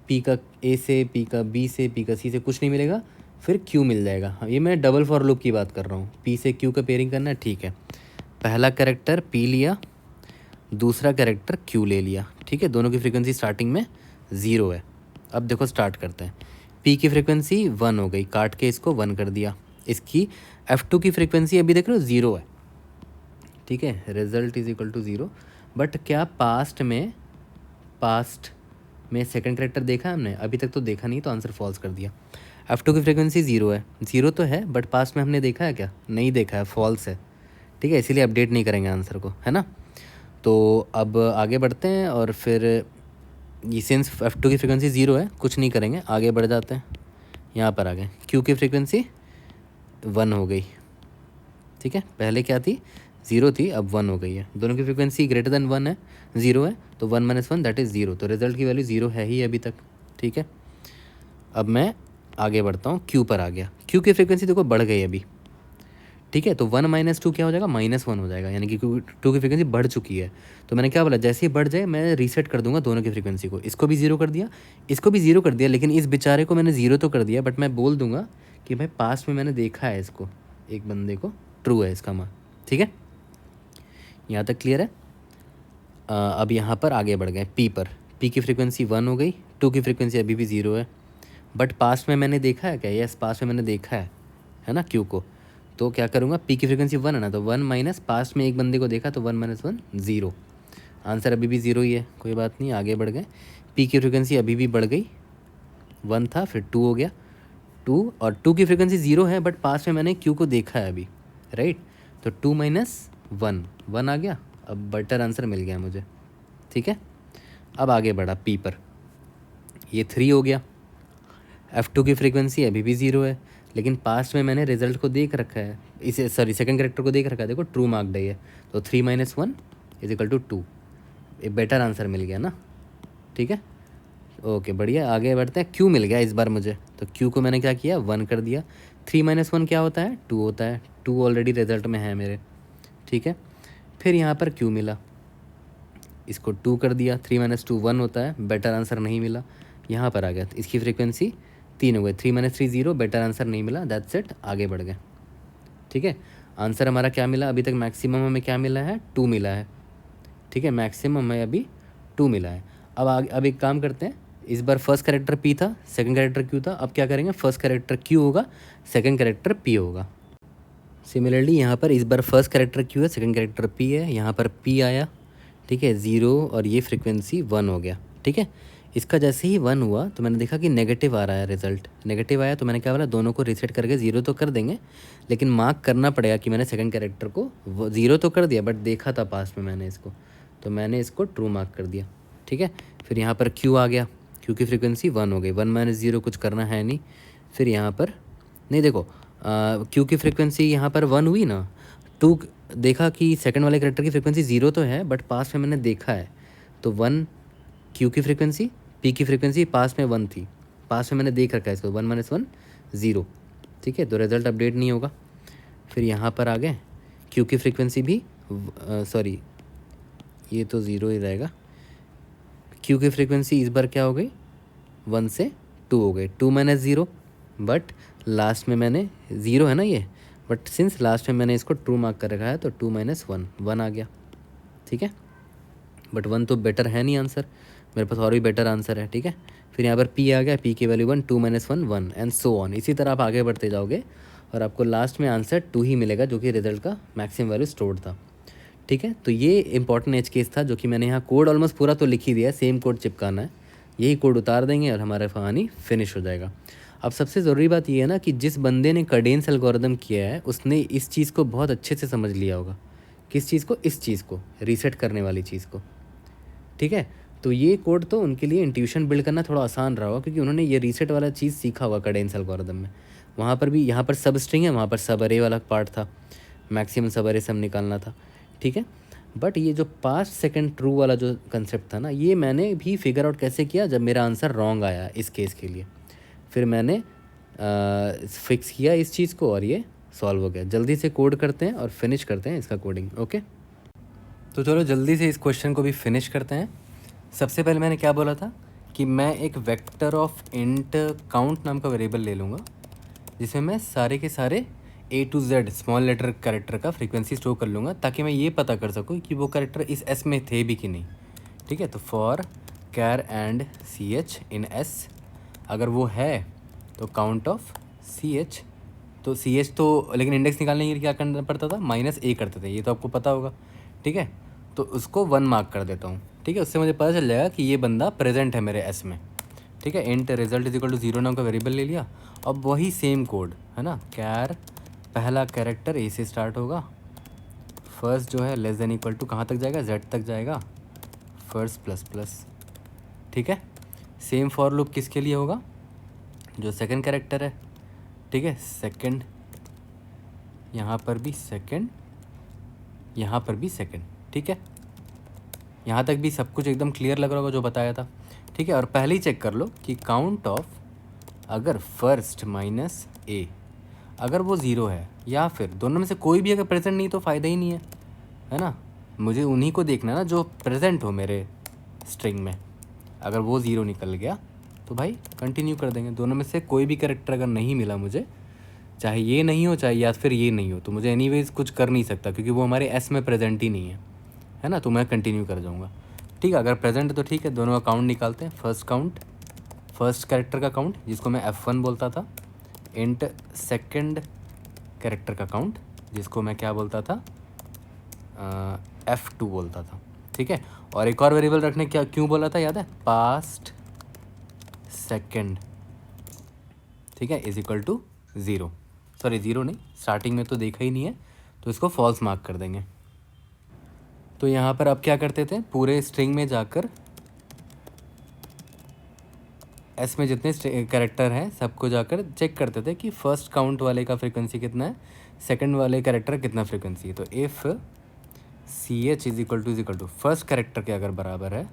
Speaker 1: P का A से, P का B से, P का C से कुछ नहीं मिलेगा, फिर Q मिल जाएगा। हाँ, ये मैं डबल फॉर लूप की बात कर रहा हूँ, P से Q का पेयरिंग करना है। ठीक है, पहला कैरेक्टर P लिया, दूसरा कैरेक्टर Q ले लिया। ठीक है, दोनों की फ्रीक्वेंसी स्टार्टिंग में 0 है। अब देखो स्टार्ट करते हैं, P की फ्रीक्वेंसी 1 हो गई, काट के इसको 1 कर दिया। इसकी F2 की फ्रीक्वेंसी अभी देख रहे हो 0 है। ठीक है, result is equal to 0, but क्या पास्ट में सेकंड कैरेक्टर देखा है हमने, अभी तक तो देखा नहीं, तो आंसर फॉल्स कर दिया। F2 की फ्रीक्वेंसी 0 है, 0 तो है बट पास्ट में हमने देखा है क्या, नहीं देखा है, फॉल्स है। ठीक है, इसीलिए अपडेट नहीं करेंगे आंसर को, है ना। तो अब आगे बढ़ते हैं और फिर ये सिंस F2 की फ्रीक्वेंसी 0 है, कुछ नहीं करेंगे, आगे बढ़ जाते हैं। यहाँ पर आ गए, Q की फ्रीक्वेंसी 1 हो गई। ठीक है, पहले क्या थी, 0 थी, अब 1 हो गई है। दोनों की फ्रीक्वेंसी ग्रेटर देन 1 है, 0 है, तो 1 - 1 दैट इज़ 0, तो रिजल्ट की वैल्यू 0 है ही अभी तक। ठीक है, अब मैं आगे बढ़ता हूँ, Q पर आ गया। Q की फ्रीक्वेंसी देखो बढ़ गई अभी। ठीक है, तो 1 - 2 क्या हो जाएगा, -1 हो जाएगा, यानी कि 2 की फ्रीक्वेंसी बढ़ चुकी है। तो मैंने क्या बोला, जैसे ही बढ़ जाए मैं रीसेट कर दूंगा दोनों की फ्रीक्वेंसी को, इसको भी 0 कर दिया, इसको भी 0 कर दिया, लेकिन इस बेचारे को मैंने 0 तो कर दिया, बट मैं बोल दूंगा कि भाई पास्ट में मैंने देखा है इसको, एक बंदे को, ट्रू है इसका मान। ठीक है, यहाँ तक क्लियर है। अब यहाँ पर आगे बढ़ गए P पर। P की फ्रीक्वेंसी 1 हो गई, 2 की फ्रीक्वेंसी अभी भी 0 है, बट पास्ट में मैंने देखा है क्या, यस पास्ट में मैंने देखा है ना Q को। तो क्या करूँगा, P की फ्रीक्वेंसी 1 है ना, तो 1 माइनस पास्ट में एक बंदे को देखा तो 1 - 1 0, आंसर अभी भी 0 ही है, कोई बात नहीं, आगे बढ़ गए। P की फ्रीक्वेंसी अभी भी बढ़ गई, 1 था फिर 2 हो गया, 2, और 2 की फ्रीक्वेंसी 0 है बट पास्ट में मैंने Q को देखा है अभी, राइट, तो 2 - 1 1 आ गया, अब बेटर आंसर मिल गया मुझे। ठीक है, अब आगे बढ़ा P पर, ये 3 हो गया। F2 की फ्रीक्वेंसी अभी भी 0 है, लेकिन पास्ट में मैंने रिजल्ट को देख रखा है, इसे सॉरी सेकंड कैरेक्टर को देख रखा है, देखो ट्रू मार्क्ड है ये, तो 3 - 1 इज इक्वल टू 2, एक बेटर आंसर मिल गया ना। ठीक है, ओके बढ़िया, आगे बढ़ते हैं। Q मिल गया इस बार मुझे, तो Q को मैंने क्या किया, 1 कर दिया। 3 - 1 क्या होता है, 2 होता है, 2 ऑलरेडी रिजल्ट में है मेरे। ठीक है, फिर यहाँ पर Q मिला, इसको 2 कर दिया, 3 - 2 1 होता है, बेटर आंसर नहीं मिला। यहाँ पर आ गया, इसकी फ्रीक्वेंसी 3 हो गए, 3 - 3 0, बेटर आंसर नहीं मिला, दैट्स इट, आगे बढ़ गए। ठीक है, आंसर हमारा क्या मिला, अभी तक मैक्सिमम हमें क्या मिला है, 2 मिला है। ठीक है, मैक्सिमम हमें अभी 2 मिला है। अब एक काम करते हैं, इस बार फर्स्ट कैरेक्टर P था, सेकंड कैरेक्टर Q था, अब क्या करेंगे, फर्स्ट कैरेक्टर Q होगा, सेकंड कैरेक्टर P होगा। सिमिलरली यहाँ पर इस बार फर्स्ट कैरेक्टर Q है, सेकंड कैरेक्टर P है, यहाँ पर P आया। ठीक है, 0 और ये फ्रीक्वेंसी 1 हो गया। ठीक है, इसका जैसे ही 1 हुआ तो मैंने देखा कि नेगेटिव आ रहा है, रिजल्ट नेगेटिव आया, तो मैंने क्या बोला, दोनों को रीसेट करके 0 तो कर देंगे, लेकिन मार्क करना पड़ेगा कि मैंने सेकंड कैरेक्टर को 0 तो कर दिया, बट देखा था पास्ट में मैंने इसको, तो मैंने इसको ट्रू मार्क कर दिया। ठीक है, फिर यहाँ पर Q आ गया, Q की फ्रीक्वेंसी 1 हो गई, 1 - 0 कुछ करना है नहीं। फिर यहाँ पर नहीं, देखो Q की फ्रीक्वेंसी यहाँ पर 1 हुई ना, 2 देखा कि सेकंड वाले कैरेक्टर की फ्रीक्वेंसी 0 तो है, बट पास्ट में मैंने देखा है, तो 1 Q की फ्रीक्वेंसी, P की फ्रीक्वेंसी पास्ट में 1 थी, पास्ट में मैंने देख रखा है इसको, 1 - 1 0। ठीक है, तो रिजल्ट अपडेट नहीं होगा। फिर यहाँ पर आ गए, Q की फ्रीक्वेंसी भी सॉरी ये तो 0 ही रहेगा, Q की फ्रीक्वेंसी इस बार क्या हो गई, 1 से 2 हो गई, 2 - 0, बट लास्ट में मैंने 0 है ना ये, बट सिंस लास्ट में मैंने इसको ट्रू मार्क कर रखा है तो 2 माइनस 1 1 आ गया, ठीक है। बट 1 तो बेटर है नहीं आंसर, मेरे पास और भी बेटर आंसर है, ठीक है। फिर यहाँ पर p आ गया, p की value 1, 2 minus 1 1 and so on. इसी तरह आप आगे बढ़ते जाओगे और आपको लास्ट में आंसर 2 ही मिलेगा, जो कि रिजल्ट का मैक्सिमम वैल्यू स्टोर्ड था, ठीक है। तो ये इंपॉर्टेंट एज केस था, जो कि मैंने यहाँ कोड ऑलमोस्ट पूरा तो लिख ही दिया है, सेम कोड चिपकाना है, यही कोड उतार देंगे और हमारा कहानी फिनिश हो जाएगा। अब सबसे ज़रूरी बात ये है ना कि जिस बंदे ने कैडेंस एल्गोरिथम किया है उसने इस चीज़ को बहुत अच्छे से समझ लिया होगा। किस चीज़ को? इस चीज़ को, रीसेट करने वाली चीज़ को, ठीक है। तो ये कोड तो उनके लिए इंट्यूशन बिल्ड करना थोड़ा आसान रहा होगा, क्योंकि उन्होंने ये रीसेट वाला चीज़ सीखा होगा कैडेंस एल्गोरिथम में। वहाँ पर भी, यहाँ पर सब स्ट्रिंग है, वहाँ पर सब अरे वाला पार्ट था, मैक्सिमम सब अरे सब निकालना था, ठीक है। बट ये जो 5 सेकंड ट्रू वाला जो कंसेप्ट था ना, ये मैंने भी फिगर आउट कैसे किया, जब मेरा आंसर रॉन्ग आया इस केस के लिए, फिर मैंने फिक्स किया इस चीज़ को और ये सॉल्व हो गया। जल्दी से कोड करते हैं और फिनिश करते हैं इसका कोडिंग, ओके। तो चलो जल्दी से इस क्वेश्चन को भी फिनिश करते हैं। सबसे पहले मैंने क्या बोला था कि मैं एक वेक्टर ऑफ इंट काउंट नाम का वेरिएबल ले लूँगा, जिसमें मैं सारे के सारे A to Z small letter character का फ्रीक्वेंसी स्टोर कर लूँगा, ताकि मैं ये पता कर सकूँ कि वो कैरेक्टर इस S में थे भी कि नहीं, ठीक है। तो for char and CH in S, अगर वो है तो काउंट ऑफ CH, तो CH तो, लेकिन इंडेक्स निकालने के लिए क्या करना पड़ता था, -A करते थे, ये तो आपको पता होगा, ठीक है। तो उसको 1 मार्क कर देता हूँ, ठीक है। उससे मुझे पता चल जाएगा कि ये बंदा प्रेजेंट है मेरे S में, ठीक है। Int result is equal to 0 नाम का वेरिएबल ले लिया। अब वही सेम कोड है ना, कैर पहला कैरेक्टर A से स्टार्ट होगा, फर्स्ट जो है लेस देन इक्वल टू कहाँ तक जाएगा, Z तक जाएगा, फर्स्ट प्लस प्लस, ठीक है। सेम फॉर लूप किसके लिए होगा, जो सेकंड कैरेक्टर है, ठीक है। सेकंड, यहाँ पर भी सेकंड, यहाँ पर भी सेकंड, ठीक है। यहाँ तक भी सब कुछ एकदम क्लियर लग रहा होगा जो बताया था, ठीक है। और पहले ही चेक कर लो कि काउंट ऑफ, अगर फर्स्ट माइनस A अगर वो 0 है, या फिर दोनों में से कोई भी अगर प्रेजेंट नहीं तो फ़ायदा ही नहीं है ना। मुझे उन्हीं को देखना है ना जो प्रेजेंट हो मेरे स्ट्रिंग में। अगर वो 0 निकल गया तो भाई कंटिन्यू कर देंगे। दोनों में से कोई भी कैरेक्टर अगर नहीं मिला मुझे, चाहे ये नहीं हो चाहे या फिर ये नहीं हो, तो मुझे एनीवेज कुछ कर नहीं सकता, क्योंकि वो हमारे S में प्रेजेंट ही नहीं है ना। तो मैं कंटिन्यू कर जाऊँगा, ठीक है। अगर प्रेजेंट है तो ठीक है, दोनों का काउंट निकालते हैं। फर्स्ट काउंट, फर्स्ट कैरेक्टर का काउंट जिसको मैं F1 बोलता था, इंट सेकंड कैरेक्टर का काउंट जिसको मैं क्या बोलता था, F2 बोलता था, ठीक है। और एक और वेरिएबल रखने क्या क्यों बोला था, याद है, पास्ट सेकंड, ठीक है, इज इक्वल टू 0, सॉरी 0 नहीं, स्टार्टिंग में तो देखा ही नहीं है, तो इसको फॉल्स मार्क कर देंगे। तो यहाँ पर आप क्या करते थे, पूरे स्ट्रिंग में जाकर S में जितने कैरेक्टर हैं सबको जाकर चेक करते थे कि फर्स्ट काउंट वाले का फ्रीक्वेंसी कितना है, सेकंड वाले कैरेक्टर कितना फ्रीक्वेंसी है। तो if CH is equal to first character के अगर बराबर है,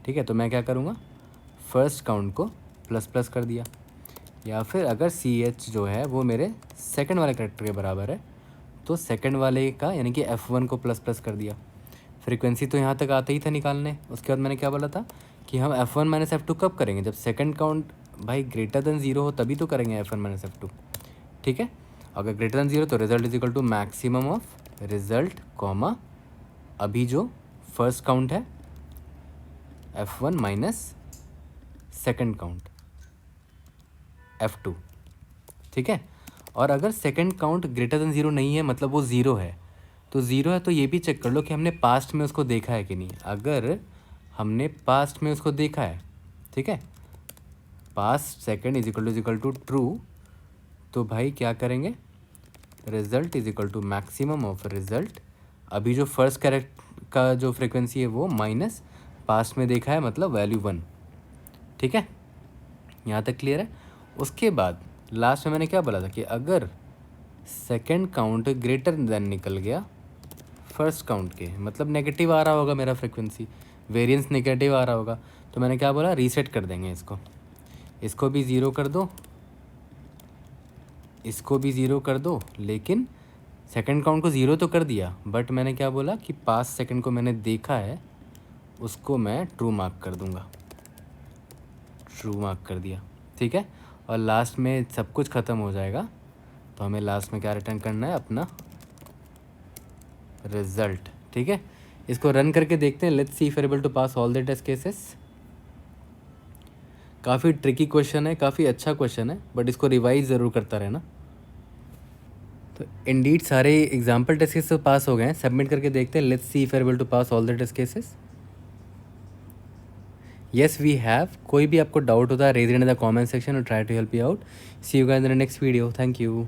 Speaker 1: ठीक है, तो मैं क्या करूँगा, फर्स्ट काउंट को प्लस प्लस कर दिया। या फिर अगर CH जो है वो मेरे सेकंड वाले कैरेक्टर के बराबर है, तो सेकंड वाले का यानी कि F1 को प्लस प्लस कर दिया। फ्रीक्वेंसी तो यहाँ तक आता ही था निकालने। उसके बाद मैंने क्या बोला था कि हम F1 माइनस F2 कब करेंगे, जब सेकंड काउंट भाई ग्रेटर देन 0 हो, तभी तो करेंगे F1 माइनस F2, ठीक है। अगर ग्रेटर देन 0 तो result is equal to maximum of result comma अभी जो फर्स्ट काउंट है F1 minus second count F2, ठीक है। और अगर सेकंड काउंट ग्रेटर देन 0 नहीं है, मतलब वो 0 है, तो 0 है तो ये भी चेक कर लो कि हमने पास्ट में उसको देखा है कि नहीं। अगर हमने पास्ट में उसको देखा है, ठीक है, past second is equal to true, तो भाई क्या करेंगे, result is equal to maximum of result अभी जो फर्स्ट कैरेक्टर का जो फ्रीक्वेंसी है वो माइनस पास्ट में देखा है, मतलब वैल्यू 1, ठीक है। यहाँ तक क्लियर है। उसके बाद लास्ट में मैंने क्या बोला था कि अगर सेकंड काउंट ग्रेटर देन निकल गया फर्स्ट काउंट के, मतलब नेगेटिव आ रहा होगा मेरा फ्रीक्वेंसी, वेरिएंस नेगेटिव आ रहा होगा, तो मैंने क्या बोला, रीसेट कर देंगे इसको भी 0 कर दो, इसको भी 0 कर दो। लेकिन सेकंड काउंट को 0 तो कर दिया, बट मैंने क्या बोला कि पास्ट सेकंड को मैंने देखा है, उसको मैं ट्रू मार्क कर दूंगा, ट्रू मार्क कर दिया, ठीक है। और लास्ट में सब कुछ ख़त्म हो जाएगा तो हमें लास्ट में क्या रिटर्न करना है, अपना रिजल्ट। ठीक है, इसको रन करके देखते हैं। Let's see if able to pass all the test cases. काफ़ी ट्रिकी क्वेश्चन है, काफ़ी अच्छा क्वेश्चन है, बट इसको रिवाइज ज़रूर करता रहना। तो इंडीड सारे एग्जाम्पल टेस्ट केसेस पास हो गए हैं। सबमिट करके देखते हैं। Let's see if able to pass all the test cases. Yes we have. कोई भी आपको डाउट होता है, raise it in the comment section और try to help you out. See you guys in the next video. Thank you.